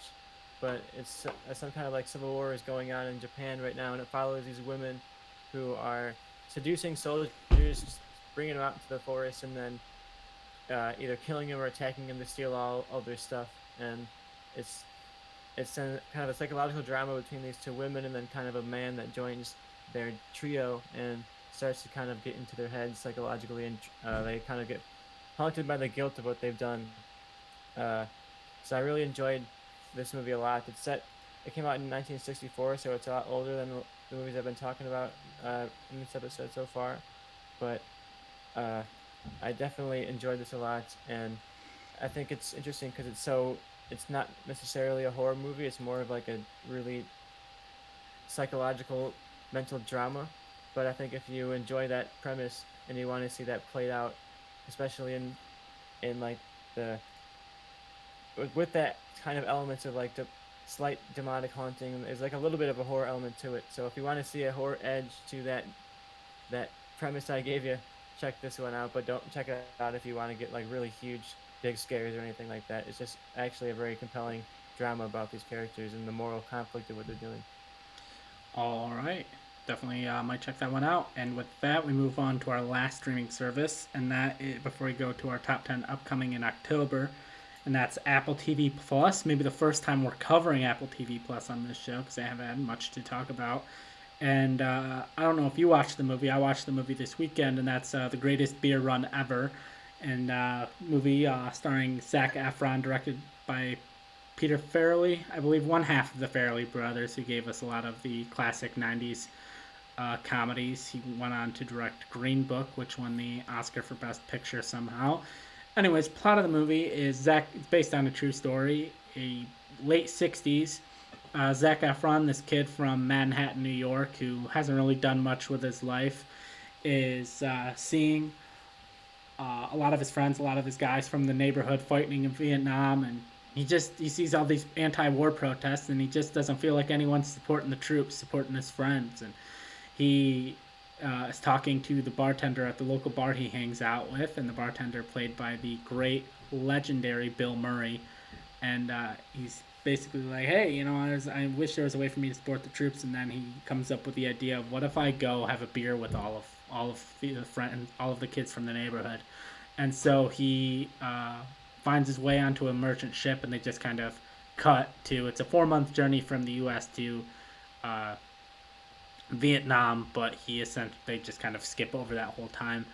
but it's some kind of like civil war is going on in Japan right now, and it follows these women who are seducing soldiers, bringing them out into the forest, and then either killing them or attacking them to steal all of their stuff. And it's it's kind of a psychological drama between these two women, and then kind of a man that joins their trio and starts to kind of get into their heads psychologically, and they kind of get haunted by the guilt of what they've done. Uh, so I really enjoyed this movie a lot. It came out in 1964, so it's a lot older than the movies I've been talking about in this episode so far. But uh, I definitely enjoyed this a lot, and I think it's interesting because it's not necessarily a horror movie. It's more of like a really psychological mental drama. But I think if you enjoy that premise and you want to see that played out, especially in like the with that kind of elements of like the slight demonic haunting, there's like a little bit of a horror element to it. So if you want to see a horror edge to that premise I gave you, check this one out. But don't check it out if you want to get like really huge, big scares or anything like that. It's just actually a very compelling drama about these characters and the moral conflict of what they're doing. All right. Definitely might check that one out. And with that, we move on to our last streaming service, and that is, before we go to our top 10 upcoming in October, and that's Apple TV Plus. Maybe the first time we're covering Apple TV Plus on this show because I haven't had much to talk about. And I don't know if you watched the movie. I watched the movie this weekend, and that's The Greatest Beer Run Ever, and movie starring Zac Efron, directed by Peter Farrelly, I believe one half of the Farrelly brothers, who gave us a lot of the classic 90s comedies. He went on to direct Green Book, which won the Oscar for Best Picture somehow. Anyways, plot of the movie is it's based on a true story. A late 60s, Zac Efron, this kid from Manhattan, New York, who hasn't really done much with his life, is seeing a lot of his friends, a lot of his guys from the neighborhood fighting in Vietnam, and he sees all these anti-war protests, and he just doesn't feel like anyone's supporting the troops, supporting his friends, and he is talking to the bartender at the local bar he hangs out with, and the bartender played by the great, legendary Bill Murray, and he's basically like, hey, I wish there was a way for me to support the troops, and then he comes up with the idea of what if I go have a beer with all of the kids from the neighborhood, and so he finds his way onto a merchant ship, and they just kind of cut to it's a 4 month journey from the U.S. to uh, Vietnam, but they just kind of skip over that whole time,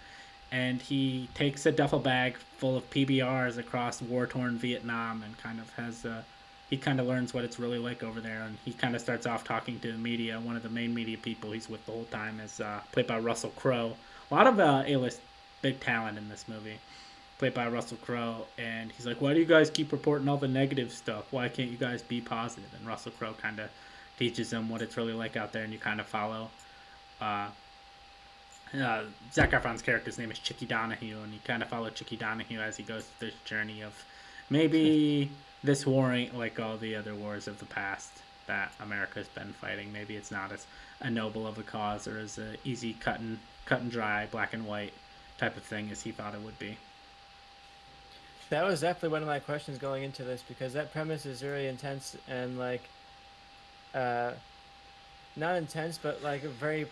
and he takes a duffel bag full of PBRs across war-torn Vietnam, and he kind of learns what it's really like over there, and he kind of starts off talking to the media. One of the main media people he's with the whole time is played by Russell Crowe. A lot of A-list big talent in this movie, played by Russell Crowe, and he's like, why do you guys keep reporting all the negative stuff? Why can't you guys be positive? And Russell Crowe kind of teaches them what it's really like out there, and you kind of follow uh, Zac Efron's character's name is Chicky Donahue, and you kind of follow Chicky Donahue as he goes through this journey of maybe this war ain't like all the other wars of the past that America's been fighting. Maybe it's not as a noble of a cause or as a easy cut and dry, black and white type of thing as he thought it would be. That was definitely one of my questions going into this, because that premise is very intense and like uh not intense, but like very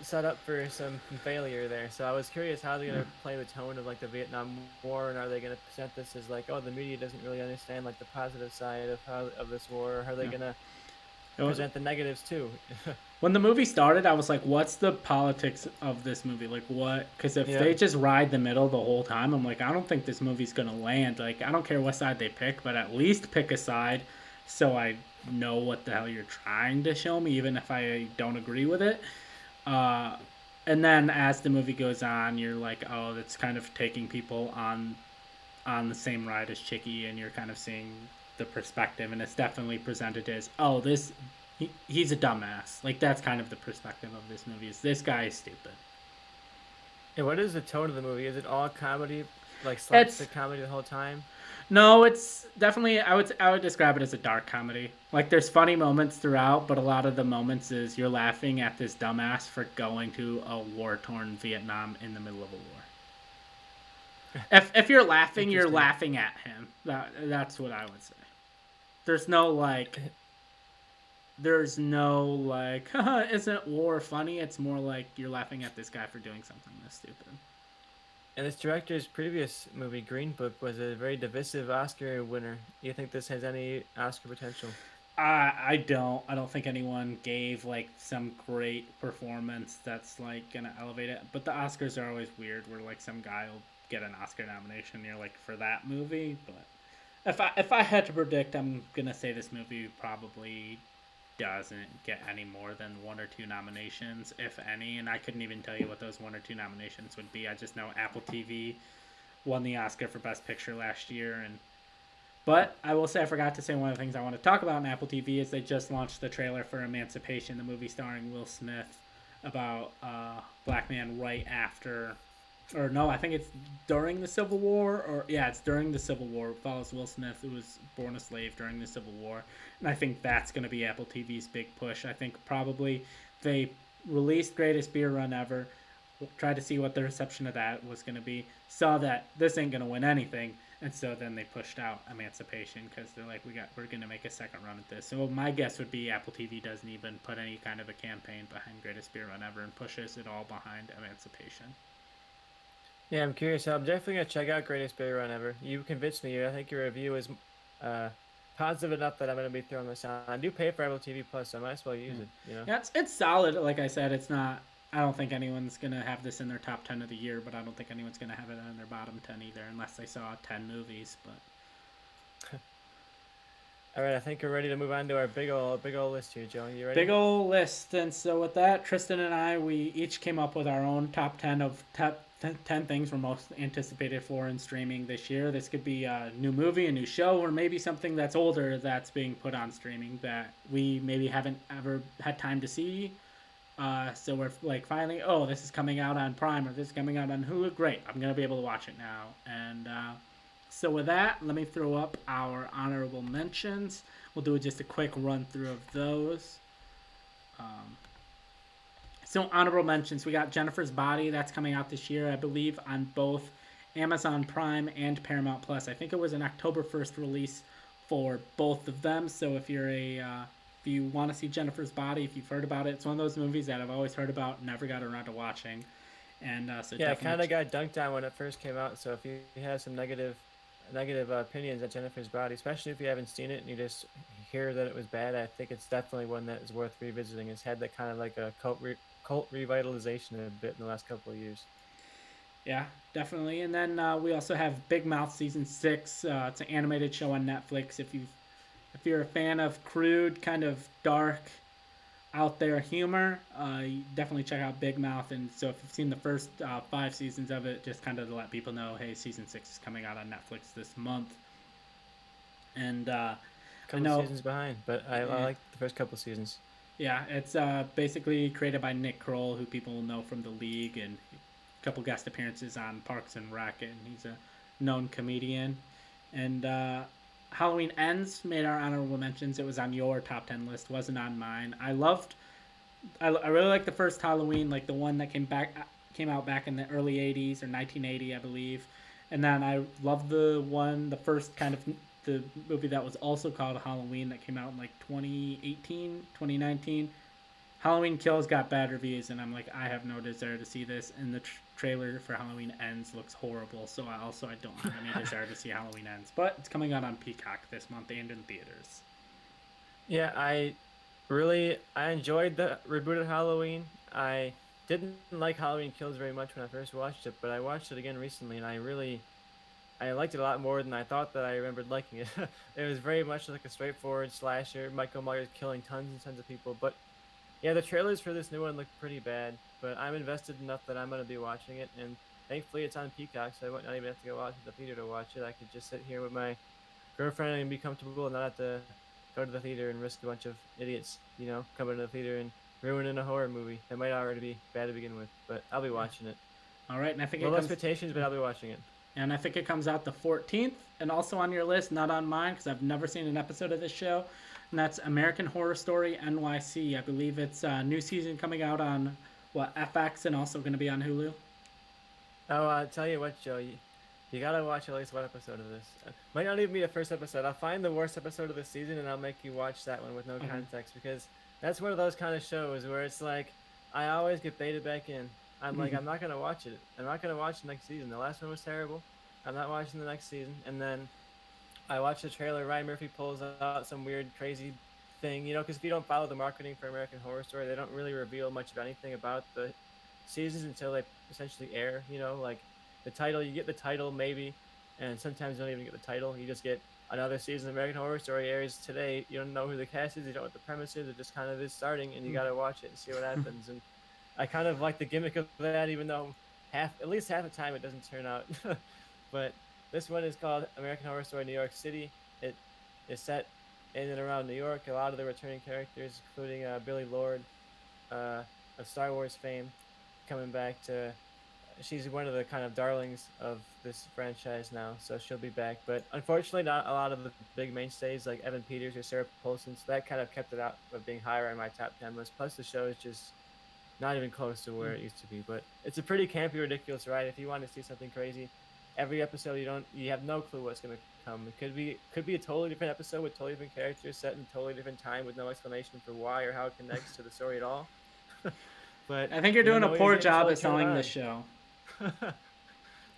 set up for some failure there. So I was curious how they're gonna play the tone of like the Vietnam War, and are they gonna present this as like, oh, the media doesn't really understand like the positive side of this war, or are they Yeah. gonna It was, present the negatives too? when the movie started, I was like, what's the politics of this movie? Like, what? Because if Yeah. they just ride the middle the whole time, I'm like, I don't think this movie's going to land. Like, I don't care what side they pick, but at least pick a side so I know what the hell you're trying to show me, even if I don't agree with it. Uh, and then as the movie goes on, you're like, that's kind of taking people on the same ride as Chicky, and you're kind of seeing the perspective, and it's definitely presented as, oh, he's a dumbass. Like that's kind of the perspective of this movie. Is this guy is stupid. And what is the tone of the movie? Is it all comedy, like It's slapstick comedy the whole time? No, it's definitely I would describe it as a dark comedy. Like there's funny moments throughout, but a lot of the moments is you're laughing at this dumbass for going to a war-torn Vietnam in the middle of a war. If you're laughing, you're Interesting. laughing at him. That's what I would say. There's no like isn't war funny? It's more like you're laughing at this guy for doing something this stupid. And this director's previous movie, Green Book, was a very divisive Oscar winner. Do you think this has any Oscar potential? I don't. I don't think anyone gave like some great performance that's like gonna elevate it. But the Oscars are always weird, where like some guy will get an Oscar nomination, you're like for that movie. But if I had to predict, I'm gonna say this movie probably doesn't get any more than one or two nominations, if any. And I couldn't even tell you what those one or two nominations would be. I just know Apple TV won the Oscar for Best Picture last year, and but I will say I forgot to say one of the things I want to talk about on Apple TV is they just launched the trailer for Emancipation, the movie starring Will Smith about black man right after, or no, I think it's during the Civil War, or yeah, it's during the Civil War. It follows Will Smith, who was born a slave during the Civil War, and I think that's going to be Apple TV's big push. I think probably they released Greatest Beer Run Ever, tried to see what the reception of that was going to be, saw that this ain't going to win anything, and so then they pushed out Emancipation because they're like, we're going to make a second run at this. So my guess would be Apple TV doesn't even put any kind of a campaign behind Greatest Beer Run Ever and pushes it all behind Emancipation. Yeah, I'm curious. I'm definitely gonna check out Greatest Barrier Run Ever. You convinced me. I think your review is uh, positive enough that I'm gonna be throwing this on. I do pay for Apple TV Plus, so I might as well use it. You know. Yeah, it's solid. Like I said, it's not. I don't think anyone's gonna have this in their top 10 of the year, but I don't think anyone's gonna have it in their bottom 10 either, unless they saw 10 movies. But All right, I think we're ready to move on to our big old list here, Joe. You ready? big old list. And so with that, Tristan and I, we each came up with our own top 10 of top 10 things we're most anticipated for in streaming this year. This could be a new movie, a new show, or maybe something that's older that's being put on streaming that we maybe haven't ever had time to see. So we're like finally, oh, this is coming out on Prime, or this is coming out on Hulu. Great, I'm gonna be able to watch it now. And so with that, let me throw up our honorable mentions. We'll do just a quick run through of those. So honorable mentions, we got Jennifer's Body. That's coming out this year, I believe, on both Amazon Prime and Paramount Plus. I think it was an October 1st release for both of them. So if you want to see Jennifer's Body, if you've heard about it, it's one of those movies that I've always heard about, never got around to watching. And so Yeah, I kind of got dunked on when it first came out. So if you have some negative opinions on Jennifer's Body, especially if you haven't seen it and you just hear that it was bad, I think it's definitely one that is worth revisiting. It's had that kind of like a cult revitalization a bit in the last couple of years. Yeah, definitely. And then we also have Big Mouth season 6. It's an animated show on Netflix. If you're a fan of crude, kind of dark, out there humor, you definitely check out Big Mouth. And so if you've seen the first 5 seasons of it, just kind of to let people know, hey, season 6 is coming out on Netflix this month. And Couple seasons behind, but I like the first couple seasons. Yeah, it's basically created by Nick Kroll, who people know from The League and a couple guest appearances on Parks and Rec, and he's a known comedian. And Halloween Ends made our honorable mentions. It was on your top 10 list, wasn't on mine. I really liked the first Halloween, like the one that came out back in the early 80s or 1980, I believe. And then I loved the first kind of the movie that was also called Halloween that came out in like 2018, 2019. Halloween Kills got bad reviews, and I'm like, I have no desire to see this. And the trailer for Halloween Ends looks horrible, so I don't have any desire to see Halloween Ends. But it's coming out on Peacock this month and in theaters. Yeah, I enjoyed the rebooted Halloween. I didn't like Halloween Kills very much when I first watched it, but I watched it again recently, and I liked it a lot more than I thought that I remembered liking it. It was very much like a straightforward slasher. Michael Myers killing tons and tons of people. But yeah, the trailers for this new one look pretty bad. But I'm invested enough that I'm going to be watching it. And thankfully it's on Peacock, so I won't not even have to go out to the theater to watch it. I could just sit here with my girlfriend and be comfortable and not have to go to the theater and risk a bunch of idiots, coming to the theater and ruining a horror movie that might already be bad to begin with. But I'll be watching it. All right, and I think it Low comes. expectations, but I'll be watching it. And I think it comes out the 14th, and also on your list, not on mine, because I've never seen an episode of this show. And that's American Horror Story NYC. I believe it's a new season coming out on FX and also going to be on Hulu. Oh, I'll tell you what, Joe, you gotta watch at least one episode of this. Might not even be the first episode. I'll find the worst episode of the season and I'll make you watch that one with no context because that's one of those kind of shows where it's like I always get baited back in. I'm like, I'm not gonna watch it. I'm not gonna watch the next season. The last one was terrible. I'm not watching the next season. And then I watch the trailer. Ryan Murphy pulls out some weird, crazy thing, because if you don't follow the marketing for American Horror Story, they don't really reveal much of anything about the seasons until they essentially air. Like the title, you get the title maybe, and sometimes you don't even get the title. You just get another season of American Horror Story airs today. You don't know who the cast is. You don't know what the premise is. It just kind of is starting, and you got to watch it and see what happens. And I kind of like the gimmick of that, even though at least half the time it doesn't turn out. But this one is called American Horror Story New York City. It is set in and around New York. A lot of the returning characters, including Billy Lord of Star Wars fame, coming back to. She's one of the kind of darlings of this franchise now, so she'll be back. But unfortunately, not a lot of the big mainstays like Evan Peters or Sarah Paulson. So that kind of kept it out of being higher on my top 10 list. Plus, the show is just not even close to where it used to be. But it's a pretty campy, ridiculous ride. If you want to see something crazy, every episode you have no clue what's going to come. It could be a totally different episode with totally different characters set in a totally different time with no explanation for why or how it connects to the story at all. But I think you're doing a poor job at selling this show.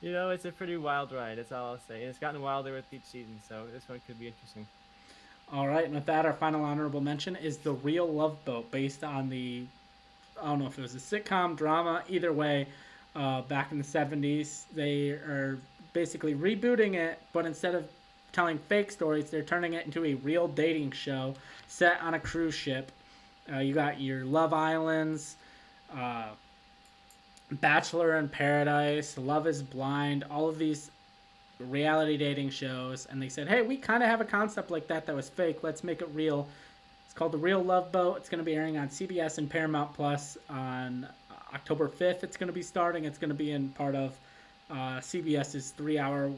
It's a pretty wild ride. That's all I'll say. And it's gotten wilder with each season, so this one could be interesting. All right, and with that, our final honorable mention is The Real Love Boat, based on I don't know if it was a sitcom, drama, either way, back in the 70s. They are basically rebooting it, but instead of telling fake stories, they're turning it into a real dating show set on a cruise ship. You got your Love Islands, Bachelor in Paradise, Love is Blind, all of these reality dating shows, and they said, hey, we kind of have a concept like that was fake. Let's make it real. It's called The Real Love Boat. It's going to be airing on CBS and Paramount Plus on October 5th. It's going to be starting. It's going to be in part of CBS's 3-hour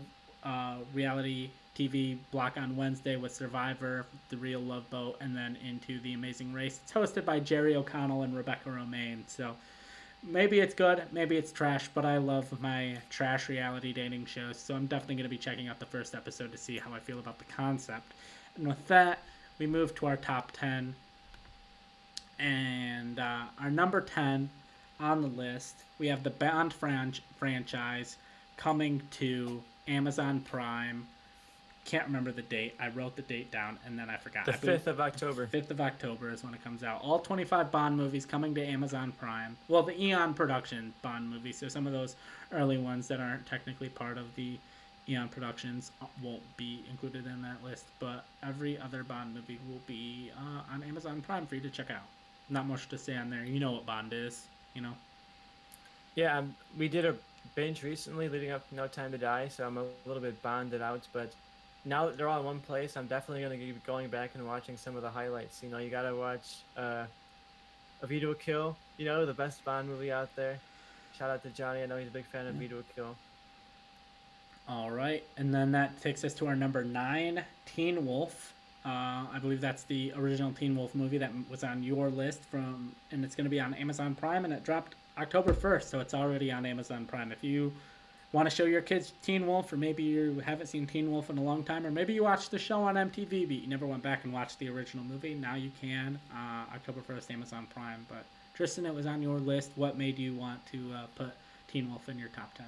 reality TV block on Wednesday with Survivor, The Real Love Boat, and then into The Amazing Race. It's hosted by Jerry O'Connell and Rebecca Romaine. So maybe it's good, maybe it's trash, but I love my trash reality dating shows, so I'm definitely going to be checking out the first episode to see how I feel about the concept. And with that, we move to our top 10. And our number 10 on the list, we have the Bond franchise coming to Amazon Prime. Can't remember the date. I wrote the date down and then I forgot. The 5th of October. 5th of October is when it comes out. All 25 Bond movies coming to Amazon Prime. Well, the Eon production Bond movies. So some of those early ones that aren't technically part of the Eon Productions won't be included in that list. But every other Bond movie will be on Amazon Prime for you to check out. Not much to say on there. You know what Bond is, Yeah, we did a binge recently leading up to No Time to Die, so I'm a little bit bonded out, but now that they're all in one place, I'm definitely going to be going back and watching some of the highlights. You got to watch A View to a Kill, the best Bond movie out there. Shout out to Johnny. I know he's a big fan of View to a Kill. All right, and then that takes us to our number 9, Teen Wolf. I believe that's the original Teen Wolf movie that was on your list and it's going to be on Amazon Prime, and it dropped October 1st, so it's already on Amazon Prime. If you want to show your kids Teen Wolf, or maybe you haven't seen Teen Wolf in a long time, or maybe you watched the show on MTV but you never went back and watched the original movie, now you can. October 1st, Amazon Prime. But Tristan, it was on your list. What made you want to put Teen Wolf in your top 10?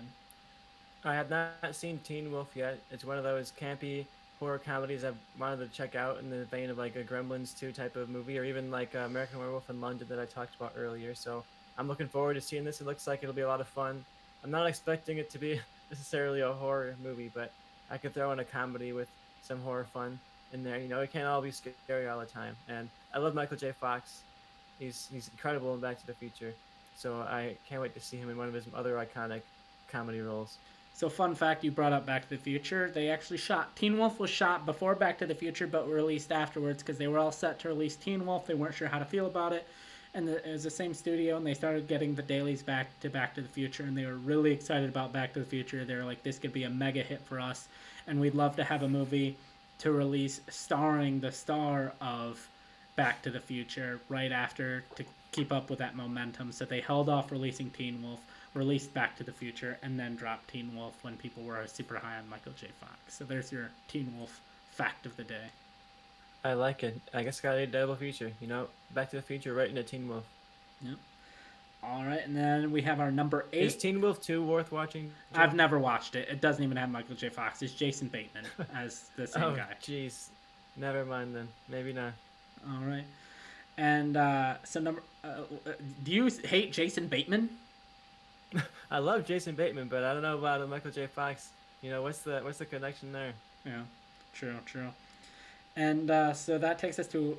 I have not seen Teen Wolf yet. It's one of those campy horror comedies I've wanted to check out in the vein of like a Gremlins 2 type of movie, or even like American Werewolf in London that I talked about earlier. So I'm looking forward to seeing this. It looks like it'll be a lot of fun. I'm not expecting it to be necessarily a horror movie, but I could throw in a comedy with some horror fun in there. It can't all be scary all the time. And I love Michael J. Fox. He's incredible in Back to the Future. So I can't wait to see him in one of his other iconic comedy roles. So, fun fact, you brought up Back to the Future. They actually shot Teen Wolf was shot before Back to the Future, but released afterwards because they were all set to release Teen Wolf. They weren't sure how to feel about it, and it was the same studio, and they started getting the dailies back to the Future, and they were really excited about Back to the Future. They were like, "This could be a mega hit for us, and we'd love to have a movie to release starring the star of Back to the Future right after to keep up with that momentum." So they held off releasing Teen Wolf, released Back to the Future, and then dropped Teen Wolf when people were super high on Michael J. Fox. So there's your Teen Wolf fact of the day. I like it. I guess got a double feature. Back to the Future right into Teen Wolf. Yep. All right, and then we have our number 8. Is Teen Wolf 2 worth watching, Joe? I've never watched it. It doesn't even have Michael J. Fox. It's Jason Bateman as the same guy. Oh, jeez. Never mind then. Maybe not. All right. And do you hate Jason Bateman? I love Jason Bateman, but I don't know about Michael J. Fox. What's the connection there? Yeah, true. And so that takes us to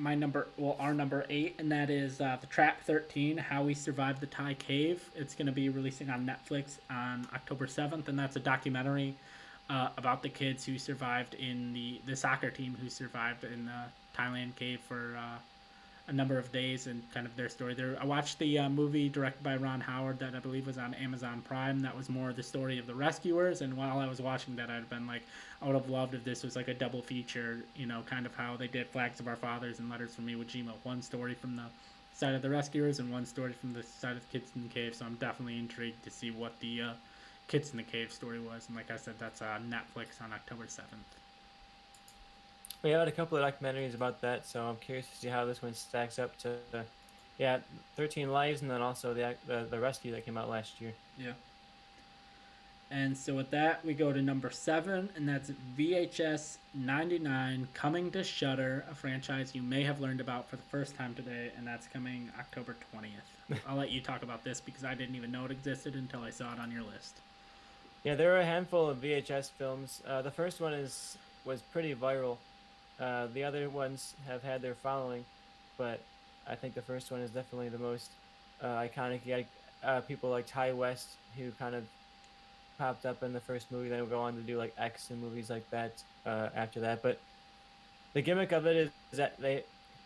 our number 8, and that is the Trap 13, How We Survived the Thai Cave. It's going to be releasing on Netflix on October 7th, and that's a documentary about the kids who survived in the soccer team who survived in the Thailand cave for a number of days, and kind of their story there. I watched the movie directed by Ron Howard that I believe was on Amazon Prime. That was more the story of the rescuers, and while I was watching that, I'd been like, I would have loved if this was like a double feature, kind of how they did Flags of Our Fathers and Letters from Iwo Jima. One story from the side of the rescuers and one story from the side of the kids in the cave, so I'm definitely intrigued to see what the kids in the cave story was, and like I said, that's Netflix on October 7th. We had a couple of documentaries about that, so I'm curious to see how this one stacks up to, 13 Lives, and then also the Rescue that came out last year. Yeah. And so with that, we go to number 7, and that's VHS 99, coming to Shudder, a franchise you may have learned about for the first time today, and that's coming October 20th. I'll let you talk about this because I didn't even know it existed until I saw it on your list. Yeah, there are a handful of VHS films. The first one was pretty viral. The other ones have had their following, but I think the first one is definitely the most iconic. You got people like Ty West, who kind of popped up in the first movie, then will go on to do like X and movies like that after that. But the gimmick of it is that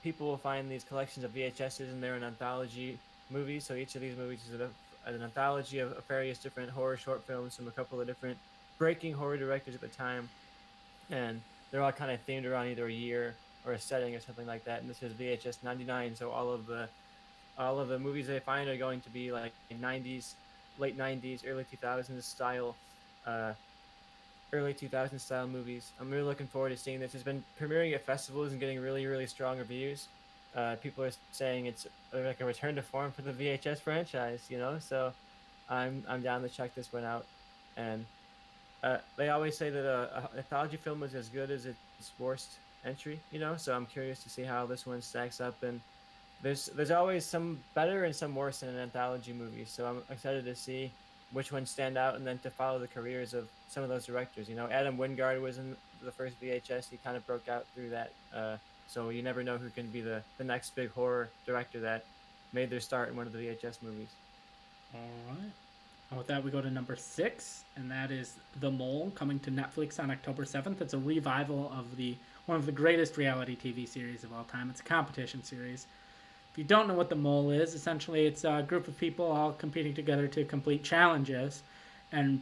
people will find these collections of VHSs, and they're an anthology movie. So each of these movies is an anthology of various different horror short films from a couple of different breaking horror directors at the time, and they're all kind of themed around either a year or a setting or something like that. And this is VHS 99, so all of the movies they find are going to be like 90s, late 90s, early 2000s style, movies. I'm really looking forward to seeing this. It's been premiering at festivals and getting really, really strong reviews. People are saying it's like a return to form for the VHS franchise, So I'm down to check this one out. And they always say that a anthology film is as good as its worst entry, So I'm curious to see how this one stacks up. And there's always some better and some worse in an anthology movie, so I'm excited to see which ones stand out, and then to follow the careers of some of those directors. Adam Wingard was in the first VHS. He kind of broke out through that, so you never know who can be the next big horror director that made their start in one of the VHS movies. All right. With that, we go to number 6, and that is The Mole, coming to Netflix on October 7th. It's a revival of one of the greatest reality TV series of all time. It's a competition series. If you don't know what The Mole is, essentially it's a group of people all competing together to complete challenges. And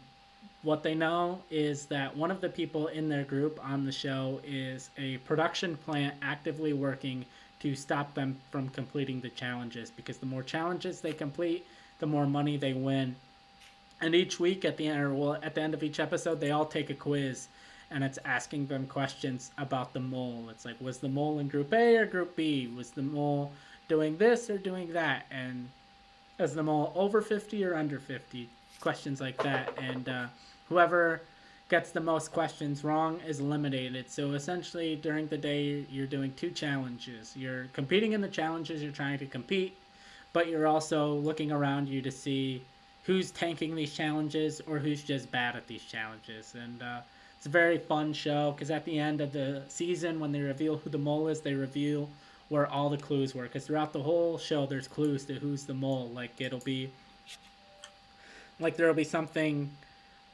what they know is that one of the people in their group on the show is a production plant actively working to stop them from completing the challenges, because the more challenges they complete, the more money they win. And each week at the end of each episode, they all take a quiz, and it's asking them questions about the mole. It's like, was the mole in group A or group B? Was the mole doing this or doing that? And is the mole over 50 or under 50? Questions like that. And whoever gets the most questions wrong is eliminated. So essentially, during the day, you're doing 2 challenges. You're competing in the challenges you're trying to compete, but you're also looking around you to see who's tanking these challenges or who's just bad at these challenges. And it's a very fun show, because at the end of the season, when they reveal who the mole is, they reveal where all the clues were. Because throughout the whole show, there's clues to who's the mole. Like, there'll be something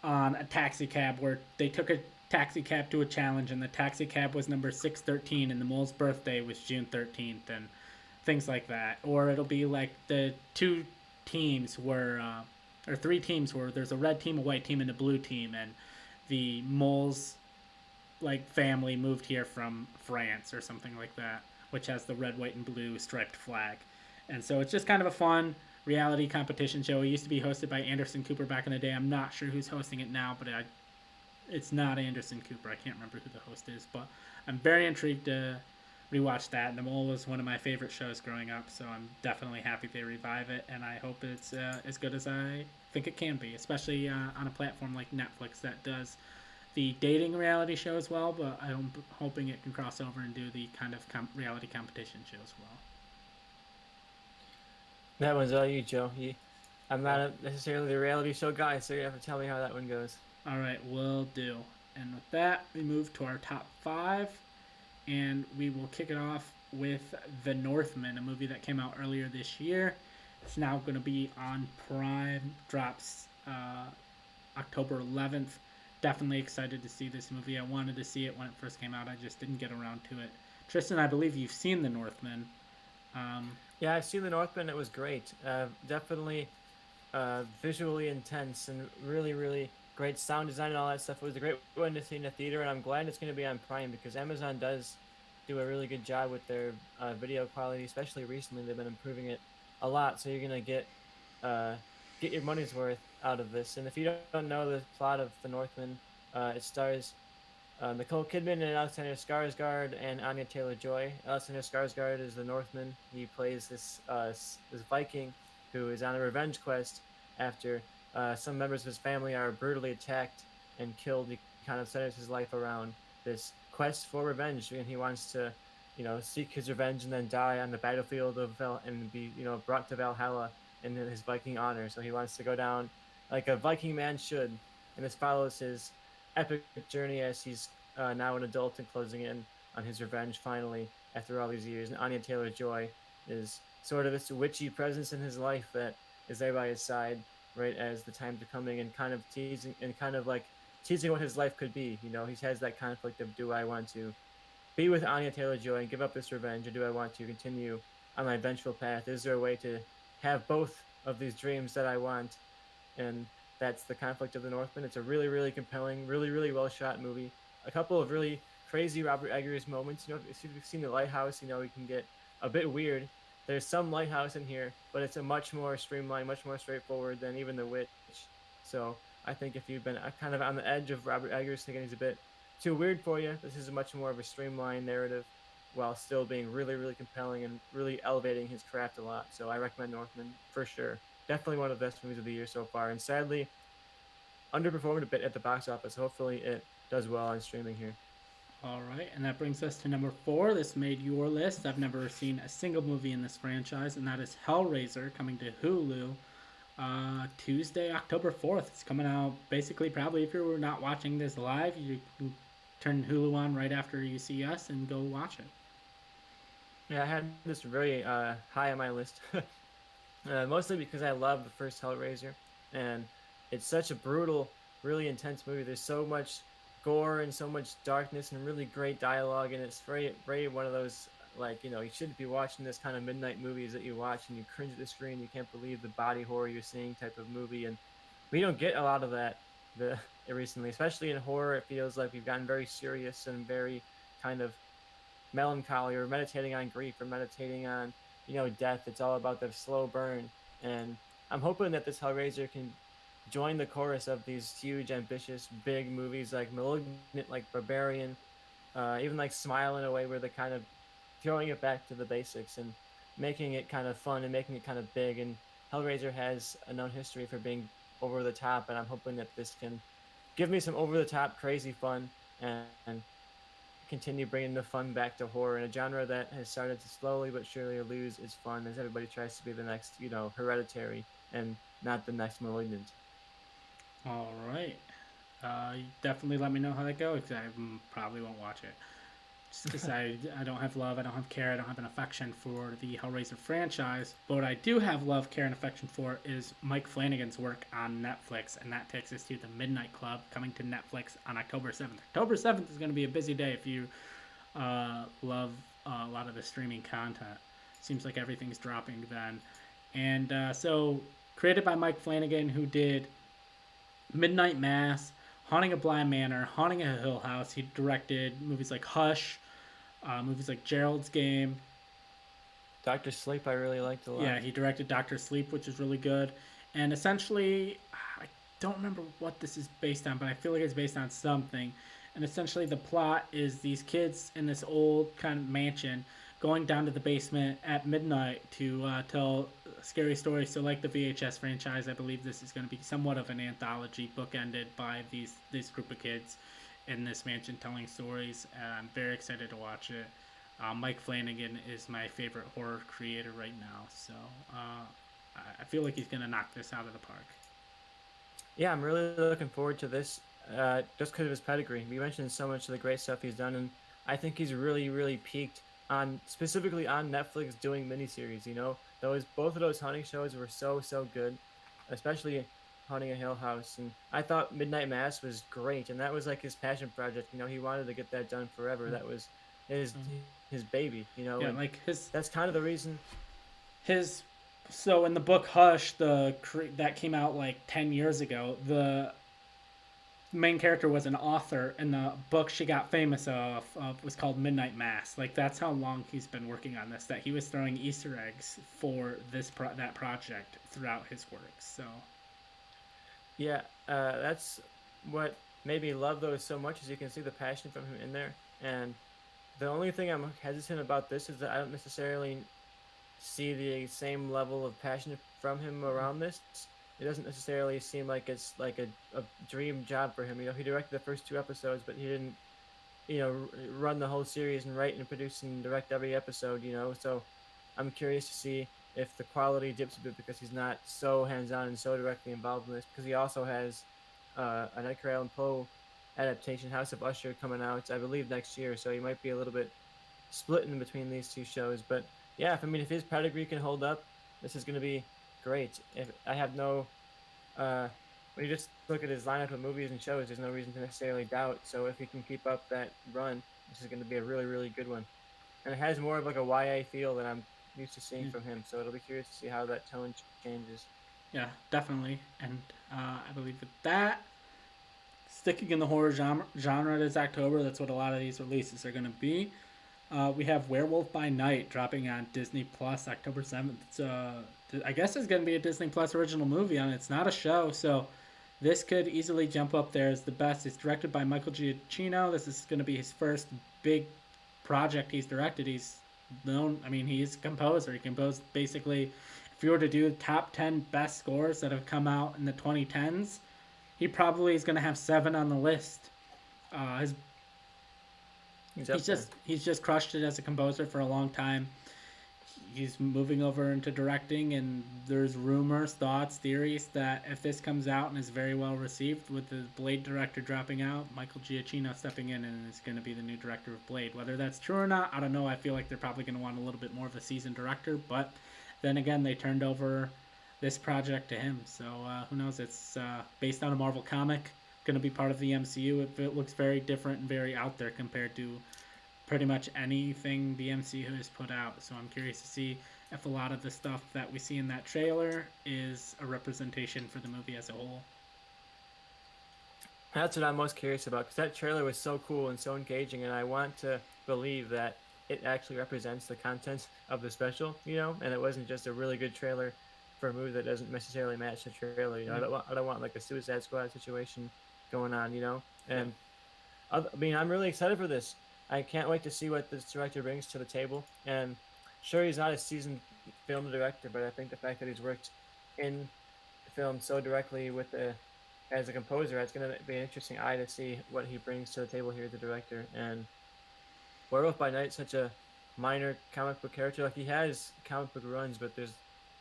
on a taxi cab where they took a taxi cab to a challenge and the taxi cab was number 613 and the mole's birthday was June 13th and things like that. Or it'll be like the two teams were, or three teams where there's a red team, a white team, and a blue team, and the mole's like family moved here from France or something like that, which has the red, white, and blue striped flag. And so it's just kind of a fun reality competition show. It used to be hosted by Anderson Cooper back in the day. I'm not sure who's hosting it now, but it's not Anderson Cooper. I can't remember who the host is, but I'm very intrigued to rewatch that. And The Mole was one of my favorite shows growing up, so I'm definitely happy they revive it, and I hope it's as good as I think it can be, especially on a platform like Netflix that does the dating reality show as well, but I'm hoping it can cross over and do the kind of reality competition show as well. That one's all you, Joe. I'm not necessarily the reality show guy, so you have to tell me how that one goes. All right, will do. And with that, we move to our top five, and we will kick it off with The Northman, a movie that came out earlier this year. It's now going to be on Prime, drops October 11th. Definitely excited to see this movie. I wanted to see it when it first came out. I just didn't get around to it. Tristan, I believe you've seen The Northman. Yeah, I've seen The Northman. It was great. Definitely visually intense and really, really great sound design and all that stuff. It was a great one to see in the theater, and I'm glad it's going to be on Prime because Amazon does do a really good job with their video quality, especially recently. They've been improving it a lot, so you're going to get your money's worth out of this. And if you don't know the plot of The Northman, it stars Nicole Kidman and Alexander Skarsgård and Anya Taylor-Joy. Alexander Skarsgård is the Northman. He plays this Viking who is on a revenge quest after some members of his family are brutally attacked and killed. He kind of centers his life around this quest for revenge, and he wants to, seek his revenge and then die on the battlefield of and be, brought to Valhalla in his Viking honor. So he wants to go down like a Viking man should, and this follows his epic journey as he's now an adult and closing in on his revenge finally after all these years. And Anya Taylor-Joy is sort of this witchy presence in his life that is there by his side right as the times are coming and kind of teasing what his life could be. He has that conflict of, do I want to be with Anya Taylor-Joy and give up this revenge, or do I want to continue on my vengeful path? Is there a way to have both of these dreams that I want? And that's the conflict of The Northman. It's a really, really compelling, really, really well shot movie. A couple of really crazy Robert Eggers moments. If you've seen The Lighthouse, we can get a bit weird. There's some lighthouse in here, but it's a much more streamlined, much more straightforward than even The Witch. So I think if you've been kind of on the edge of Robert Eggers thinking he's a bit too weird for you, this is much more of a streamlined narrative while still being really, really compelling and really elevating his craft a lot. So I recommend Northman for sure. Definitely one of the best movies of the year so far, and sadly underperformed a bit at the box office. Hopefully it does well on streaming here. All right, and that brings us to number 4. This made your list. I've never seen a single movie in this franchise, and that is Hellraiser, coming to Hulu Tuesday, October 4th. It's coming out basically probably if you're not watching this live, you can turn Hulu on right after you see us and go watch it. Yeah, I had this very high on my list, mostly because I love the first Hellraiser, and it's such a brutal, really intense movie. There's so much gore and so much darkness and really great dialogue, and it's very, very one of those you shouldn't be watching this kind of midnight movies that you watch and you cringe at the screen. You can't believe the body horror you're seeing type of movie, and we don't get a lot of that recently, especially in horror. It feels like we've gotten very serious and very kind of melancholy, or meditating on grief, or meditating on death. It's all about the slow burn, and I'm hoping that this Hellraiser can join the chorus of these huge, ambitious, big movies like Malignant, like Barbarian, even like Smile, in a way where they're kind of throwing it back to the basics and making it kind of fun and making it kind of big. And Hellraiser has a known history for being over the top, and I'm hoping that this can give me some over the top, crazy fun and continue bringing the fun back to horror in a genre that has started to slowly but surely lose its fun as everybody tries to be the next, Hereditary and not the next Malignant. All right. Definitely let me know how that goes, because I probably won't watch it. just because I don't have love, I don't have care, I don't have an affection for the Hellraiser franchise. But what I do have love, care, and affection for is Mike Flanagan's work on Netflix, and that takes us to The Midnight Club, coming to Netflix on October 7th. October 7th is going to be a busy day if you love a lot of the streaming content. Seems like everything's dropping then. And so, created by Mike Flanagan, who did Midnight Mass, Haunting a Bly Manor, Haunting a Hill House. He directed movies like Hush, movies like Gerald's Game. Doctor Sleep, I really liked a lot. Yeah, he directed Doctor Sleep, which is really good. And essentially, I don't remember what this is based on, but I feel like it's based on something. And essentially, the plot is these kids in this old kind of mansion going down to the basement at midnight to tell scary stories. So, like the VHS franchise, I believe this is going to be somewhat of an anthology, bookended by this group of kids in this mansion telling stories. And I'm very excited to watch it. Mike Flanagan is my favorite horror creator right now, so I feel like he's gonna knock this out of the park. Yeah, I'm really looking forward to this, just because of his pedigree. We mentioned so much of the great stuff he's done, and I think he's really, really peaked on specifically on Netflix doing miniseries. You know, those both of those hunting shows were so good, especially Haunting a Hill House. And I thought Midnight Mass was great, and that was like his passion project. You know, he wanted to get that done forever. That was his Um, his baby. You know, yeah, and like that's kind of the reason. his. So in the book Hush, that came out like 10 years ago. The main character was an author, and the book she got famous of was called Midnight Mass. Like that's how long he's been working on this. That he was throwing Easter eggs for that project throughout his work. So Yeah, that's what made me love those so much, is you can see the passion from him in there. And the only thing I'm hesitant about this is that I don't necessarily see the same level of passion from him around this. It doesn't necessarily seem like it's like a dream job for him. You know, he directed the first two episodes, but he didn't, run the whole series and write and produce and direct every episode, So I'm curious to see if the quality dips a bit because he's not so hands-on and so directly involved in this, because he also has an Edgar Allan Poe adaptation, House of Usher, coming out, I believe, next year. So he might be a little bit split in between these two shows. But yeah, if his pedigree can hold up, this is going to be great. If I have no, when you just look at his lineup of movies and shows, there's no reason to necessarily doubt. So if he can keep up that run, this is going to be a really, really good one. And it has more of like a YA feel than I'm used to seeing yeah, from him. So it'll be curious to see how that tone changes. yeah, definitely. And I believe with that, sticking in the horror genre this October, that's what a lot of these releases are going to be. We have Werewolf by Night dropping on Disney Plus October 7th. I guess it's going to be a Disney Plus original movie, and it's not a show, so this could easily jump up there as the best. It's directed by Michael Giacchino. This is going to be his first big project he's directed. He's known, I mean, he's a composer. He composed basically, if you were to do top 10 best scores that have come out in the 2010s, he probably is going to have 7 on the list. His He's up there. he's just crushed it as a composer for a long time. He's moving over into directing, and there's rumors, thoughts, theories that if this comes out and is very well received, with the Blade director dropping out, Michael Giacchino stepping in and is going to be the new director of Blade. Whether that's true or not, I don't know. I feel like they're probably going to want a little bit more of a seasoned director, but then again, they turned over this project to him, so who knows? It's based on a Marvel comic, going to be part of the MCU. It looks very different and very out there compared to pretty much anything the MCU has put out. So I'm curious to see if a lot of the stuff that we see in that trailer is a representation for the movie as a whole. That's what I'm most curious about, because that trailer was so cool and so engaging, and I want to believe that it actually represents the content of the special, and it wasn't just a really good trailer for a movie that doesn't necessarily match the trailer. I don't want like a Suicide Squad situation going on, Yeah. And I'm really excited for this. I can't wait to see what this director brings to the table. And sure, he's not a seasoned film director, but I think the fact that he's worked in film so directly as a composer, it's going to be an interesting eye to see what he brings to the table here as a director. And Werewolf by Night, such a minor comic book character. Like, he has comic book runs, but there's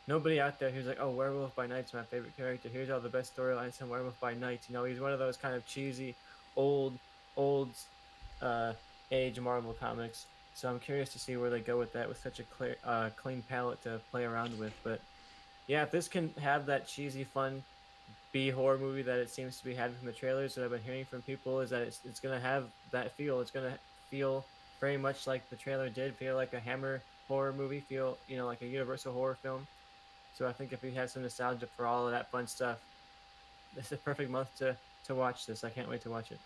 nobody out there who's like, oh, Werewolf by Night's my favorite character. Here's all the best storylines from Werewolf by Night. He's one of those kind of cheesy, old, uh, age Marvel comics. So I'm curious to see where they go with that with such a clear, clean palette to play around with. But yeah, if this can have that cheesy, fun B horror movie that it seems to be having from the trailers that I've been hearing from people, is that it's gonna have that feel. It's gonna feel very much like the trailer did. Feel like a Hammer horror movie. Feel like a Universal horror film. So I think if we have some nostalgia for all of that fun stuff, this is a perfect month to watch this. I can't wait to watch it.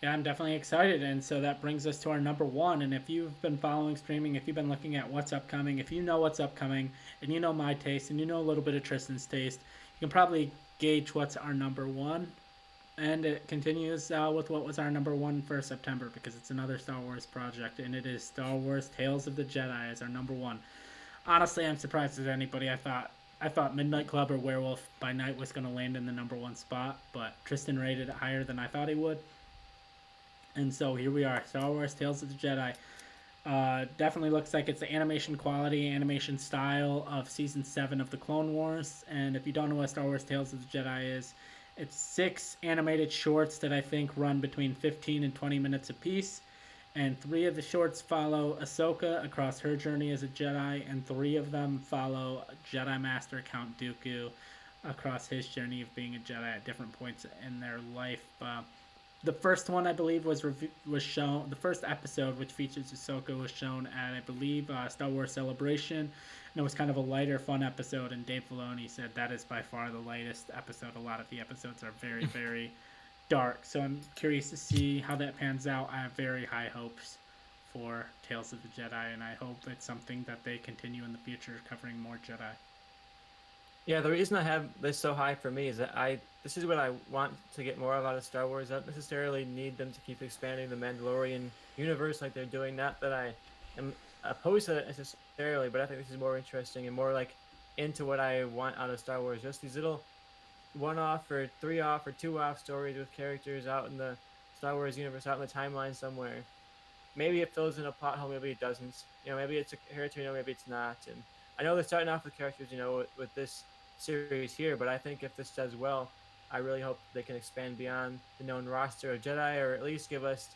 Yeah, I'm definitely excited. And so that brings us to our number one. And if you've been following streaming, if you've been looking at what's upcoming, if you know what's upcoming, and you know my taste, and you know a little bit of Tristan's taste, you can probably gauge what's our number one. And it continues with what was our number one for September, because it's another Star Wars project, and it is Star Wars Tales of the Jedi as our number one. Honestly, I'm surprised as anybody. I thought Midnight Club or Werewolf by Night was going to land in the number one spot, but Tristan rated it higher than I thought he would. And so here we are, Star Wars Tales of the Jedi. Definitely looks like it's the animation quality, animation style of Season 7 of the Clone Wars. And if you don't know what Star Wars Tales of the Jedi is, it's 6 animated shorts that I think run between 15 and 20 minutes apiece. And 3 of the shorts follow Ahsoka across her journey as a Jedi, and 3 of them follow Jedi Master Count Dooku across his journey of being a Jedi at different points in their life. The first one, I believe, was shown. The first episode, which features Ahsoka, was shown at, I believe, Star Wars Celebration, and it was kind of a lighter, fun episode. And Dave Filoni said that is by far the lightest episode. A lot of the episodes are very, very dark. So I'm curious to see how that pans out. I have very high hopes for Tales of the Jedi, and I hope it's something that they continue in the future, covering more Jedi. Yeah, the reason I have this so high for me is that this is what I want to get more of out of Star Wars. I don't necessarily need them to keep expanding the Mandalorian universe like they're doing. Not that I am opposed to it necessarily, but I think this is more interesting and more like into what I want out of Star Wars. Just these little one-off or three-off or two-off stories with characters out in the Star Wars universe, out in the timeline somewhere. Maybe it fills in a plot hole, maybe it doesn't. Maybe it's a character, maybe it's not. And I know they're starting off with characters, with this series here, but I think if this does well, I really hope they can expand beyond the known roster of Jedi, or at least give us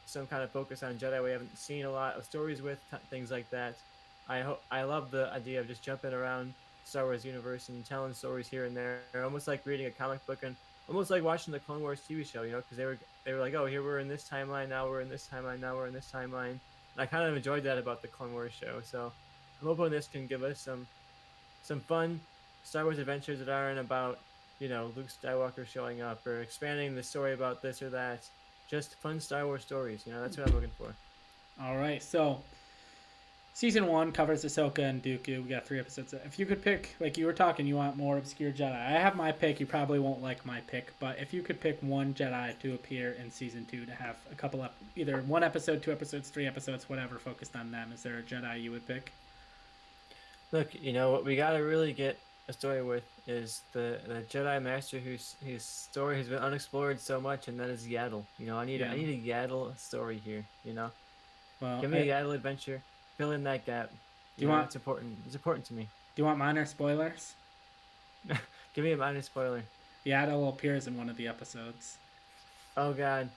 some kind of focus on Jedi we haven't seen a lot of stories with, things like that. I love the idea of just jumping around Star Wars universe and telling stories here and there, almost like reading a comic book and almost like watching the Clone Wars TV show, because they were like, oh, here we're in this timeline, now we're in this timeline, now we're in this timeline. And I kind of enjoyed that about the Clone Wars show. So I'm hoping this can give us some fun Star Wars adventures that aren't about, Luke Skywalker showing up or expanding the story about this or that. Just fun Star Wars stories. That's what I'm looking for. All right, so Season 1 covers Ahsoka and Dooku. We got 3 episodes. If you could pick, like you were talking, you want more obscure Jedi. I have my pick. You probably won't like my pick, but if you could pick one Jedi to appear in Season 2 to have a couple of, either 1 episode, 2 episodes, 3 episodes, whatever, focused on them, is there a Jedi you would pick? Look, what we got to really get a story with is the Jedi Master whose story has been unexplored so much, and that is Yaddle. I need a Yaddle story here. Well, give me a Yaddle adventure. Fill in that gap. It's important. It's important to me. Do you want minor spoilers? Give me a minor spoiler. Yaddle appears in one of the episodes. Oh God.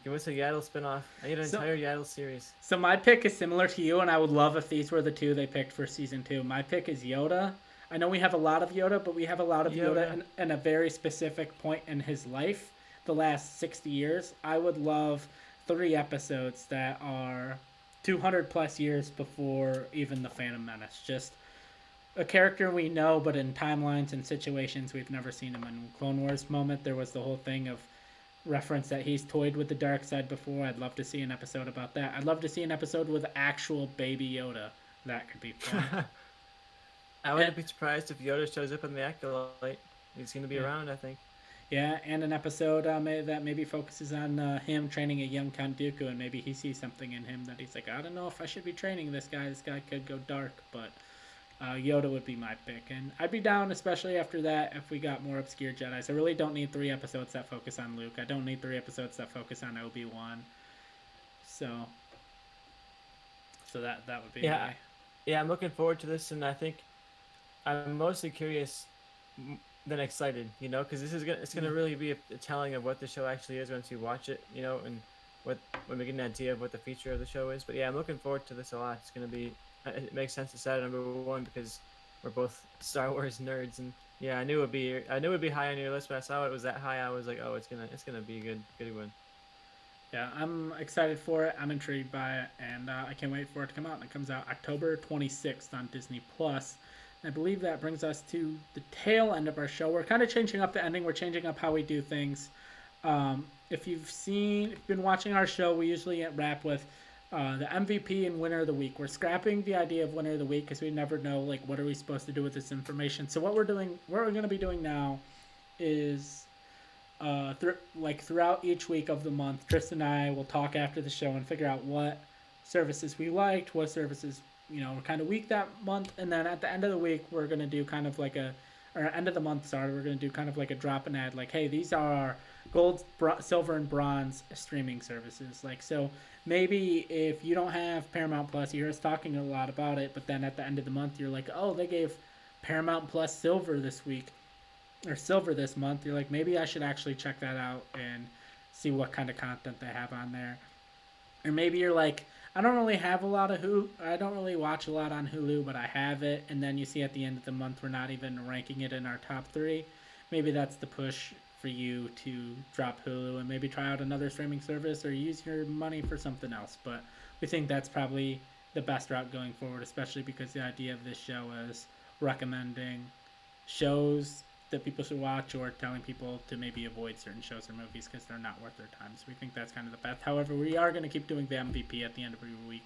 Give us a Yaddle spinoff. I need an entire Yaddle series. So my pick is similar to you, and I would love if these were the 2 they picked for Season 2. My pick is Yoda. I know we have a lot of Yoda, but we have a lot of Yoda in a very specific point in his life, the last 60 years. I would love 3 episodes that are 200 plus years before even the Phantom Menace. Just a character we know, but in timelines and situations we've never seen him in. Clone Wars moment, there was the whole thing of reference that he's toyed with the dark side before. I'd love to see an episode about that. I'd love to see an episode with actual baby Yoda. That could be fun. I wouldn't be surprised if Yoda shows up in the Acolyte. He's going to be around, I think. Yeah, and an episode that maybe focuses on him training a young Count Dooku, and maybe he sees something in him that he's like, I don't know if I should be training this guy. This guy could go dark, but Yoda would be my pick. And I'd be down, especially after that, if we got more obscure Jedis. I really don't need 3 episodes that focus on Luke. I don't need 3 episodes that focus on Obi-Wan. So that would be Yeah, I'm looking forward to this, and I think I'm mostly curious than excited, because this is it's gonna really be a telling of what the show actually is once you watch it, and what when we get an idea of what the feature of the show is. But yeah, I'm looking forward to this a lot. It's gonna be it makes sense to set it number one because we're both Star Wars nerds, and yeah, I knew it'd be high on your list. When I saw it was that high, I was like, oh, it's gonna be a good one. Yeah, I'm excited for it. I'm intrigued by it, and I can't wait for it to come out. And it comes out October 26th on Disney Plus. And I believe that brings us to the tail end of our show. We're kind of changing up the ending. We're changing up how we do things. If you've been watching our show, we usually wrap with the MVP and winner of the week. We're scrapping the idea of winner of the week because we never know like what are we supposed to do with this information. So what we're going to be doing now is throughout each week of the month, Tristan and I will talk after the show and figure out what services we liked, what services were kind of weak that month, and then at the end of the week we're gonna do kind of like or end of the month, sorry, we're gonna do kind of like a drop and add, like, hey, these are our gold, silver, and bronze streaming services. Like, so maybe if you don't have Paramount Plus, you hear us talking a lot about it, but then at the end of the month you're like, oh, they gave Paramount Plus silver this week or silver this month. You're like, maybe I should actually check that out and see what kind of content they have on there. Or maybe you're like, I don't really have a lot of Hulu. I don't really watch a lot on Hulu, but I have it. And then you see at the end of the month, we're not even ranking it in our top three. Maybe that's the push for you to drop Hulu and maybe try out another streaming service or use your money for something else. But we think that's probably the best route going forward, especially because the idea of this show is recommending shows that people should watch or telling people to maybe avoid certain shows or movies because they're not worth their time. So we think that's kind of the best. However, we are going to keep doing the MVP at the end of every week.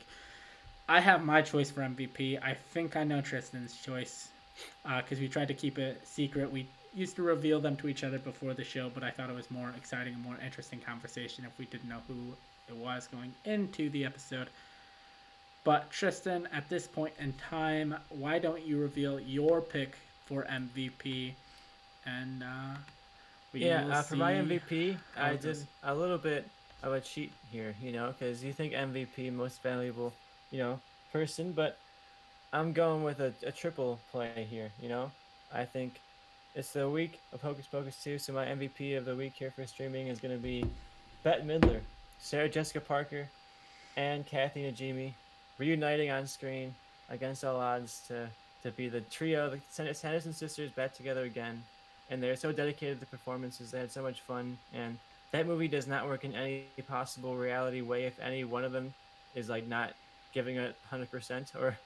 I have my choice for MVP. I think I know Tristan's choice because we tried to keep it secret. We used to reveal them to each other before the show, but I thought it was more exciting and more interesting conversation if we didn't know who it was going into the episode. But Tristan, at this point in time, why don't you reveal your pick for MVP? And for my MVP, I did a little bit of a cheat here, because you think MVP most valuable, person, but I'm going with a triple play here. I think it's the week of Hocus Pocus 2, so my MVP of the week here for streaming is going to be Bette Midler, Sarah Jessica Parker, and Kathy Najimy reuniting on screen against all odds to be the trio, the Sanderson sisters, back together again. And they're so dedicated to performances. They had so much fun, and that movie does not work in any possible reality way if any one of them is like not giving it 100%. Or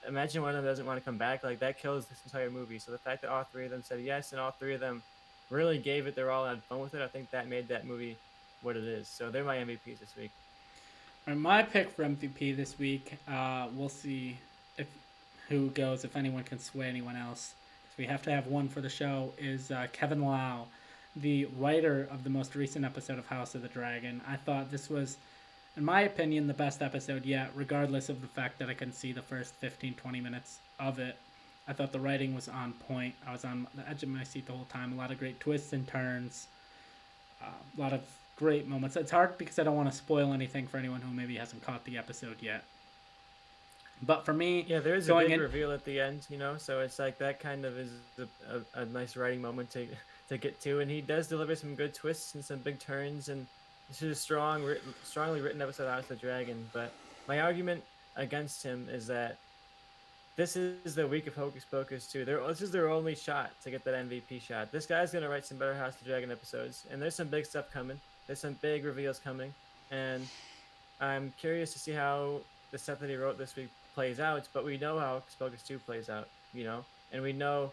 imagine one of them doesn't want to come back. Like, that kills this entire movie. So the fact that all three of them said yes and all three of them really gave it their all and had fun with it, I think that made that movie what it is. So they're my MVPs this week. All right, my pick for MVP this week, we'll see who goes, if anyone can sway anyone else. We have to have one for the show, is Kevin Lau, the writer of the most recent episode of House of the Dragon. I thought this was, in my opinion, the best episode yet, regardless of the fact that I couldn't see the first 15-20 minutes of it. I thought the writing was on point. I was on the edge of my seat the whole time. A lot of great twists and turns. A lot of great moments. It's hard because I don't want to spoil anything for anyone who maybe hasn't caught the episode yet. But for me, yeah, there is a big reveal at the end, so it's like that kind of is a nice writing moment to get to, and he does deliver some good twists and some big turns, and this is a strongly written episode of House of the Dragon. But my argument against him is that this is the week of Hocus Pocus 2. This is their only shot to get that MVP shot. This guy's gonna write some better House of the Dragon episodes, and there's some big stuff coming. There's some big reveals coming, and I'm curious to see how the stuff that he wrote this week plays out, but we know how Hocus Pocus 2 plays out, and we know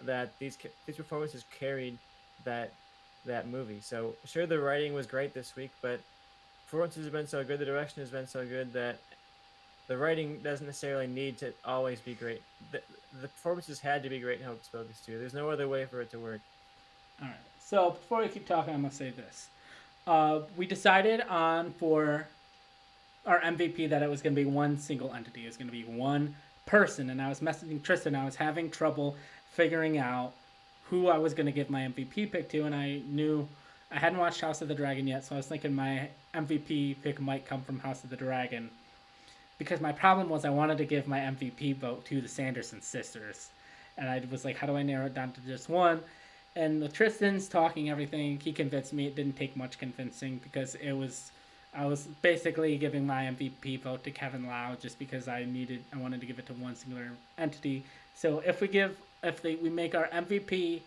that these performances carried that movie. So sure, the writing was great this week, but performances have been so good, the direction has been so good that the writing doesn't necessarily need to always be great. The performances had to be great in Hocus Pocus 2. There's no other way for it to work. All right. So before we keep talking, I'm gonna say this. We decided on for our MVP that it was going to be one single entity. It was going to be one person. And I was messaging Tristan. I was having trouble figuring out who I was going to give my MVP pick to. And I knew I hadn't watched House of the Dragon yet. So I was thinking my MVP pick might come from House of the Dragon. Because my problem was I wanted to give my MVP vote to the Sanderson sisters. And I was like, how do I narrow it down to just one? And with Tristan's talking everything, he convinced me. It didn't take much convincing because it was I was basically giving my MVP vote to Kevin Lau just because I wanted to give it to one singular entity. So we make our MVP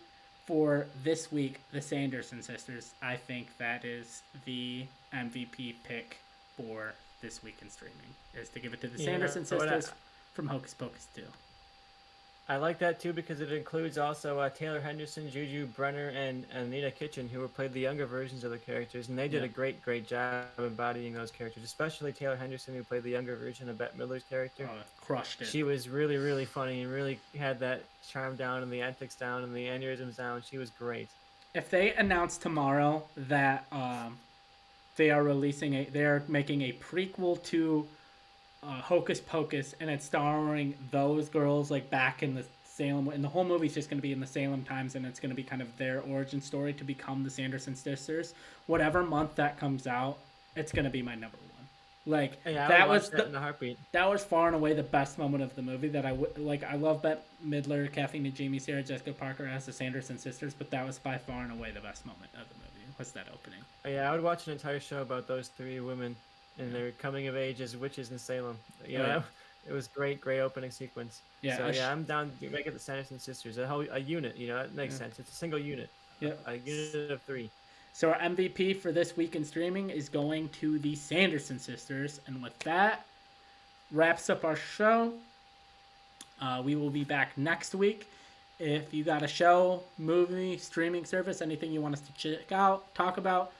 for this week, the Sanderson sisters, I think that is the MVP pick for this week in streaming, is to give it to the Sanderson sisters from Hocus Pocus 2. I like that too because it includes also Taylor Henderson, Juju Brenner, and Anita Kitchen, who played the younger versions of the characters, and they did a great job embodying those characters. Especially Taylor Henderson, who played the younger version of Bette Midler's character. Oh, crushed it. She was really funny and really had that charm down and the antics down and the aneurysms down. She was great. If they announce tomorrow that they are making a prequel to Hocus Pocus, and it's starring those girls like back in the Salem, and the whole movie's just going to be in the Salem times, and it's going to be kind of their origin story to become the Sanderson sisters. Whatever month that comes out, it's going to be my number one. Like that was in a heartbeat. That was far and away the best moment of the movie. That I love Bette Midler, Kathy Najimy, Sarah Jessica Parker as the Sanderson sisters, but that was by far and away the best moment of the movie. Was that opening? Yeah, I would watch an entire show about those three women and their coming of age as witches in Salem. It was great opening sequence. Yeah, so I'm down to make it the Sanderson sisters, a unit. That makes sense. It's a single unit. Yeah, a unit of three. So our MVP for this week in streaming is going to the Sanderson sisters, and with that, wraps up our show. We will be back next week. If you got a show, movie, streaming service, anything you want us to check out, talk about,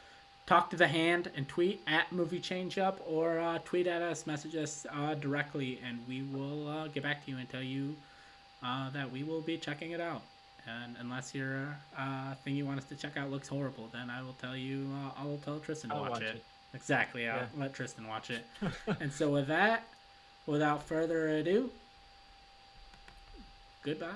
talk to the hand and tweet at Movie Change Up, or tweet at us, message us directly, and we will get back to you and tell you that we will be checking it out. And unless your thing you want us to check out looks horrible, then I will tell you, I will tell Tristan to watch it. Exactly, I'll let Tristan watch it. And so with that, without further ado, goodbye.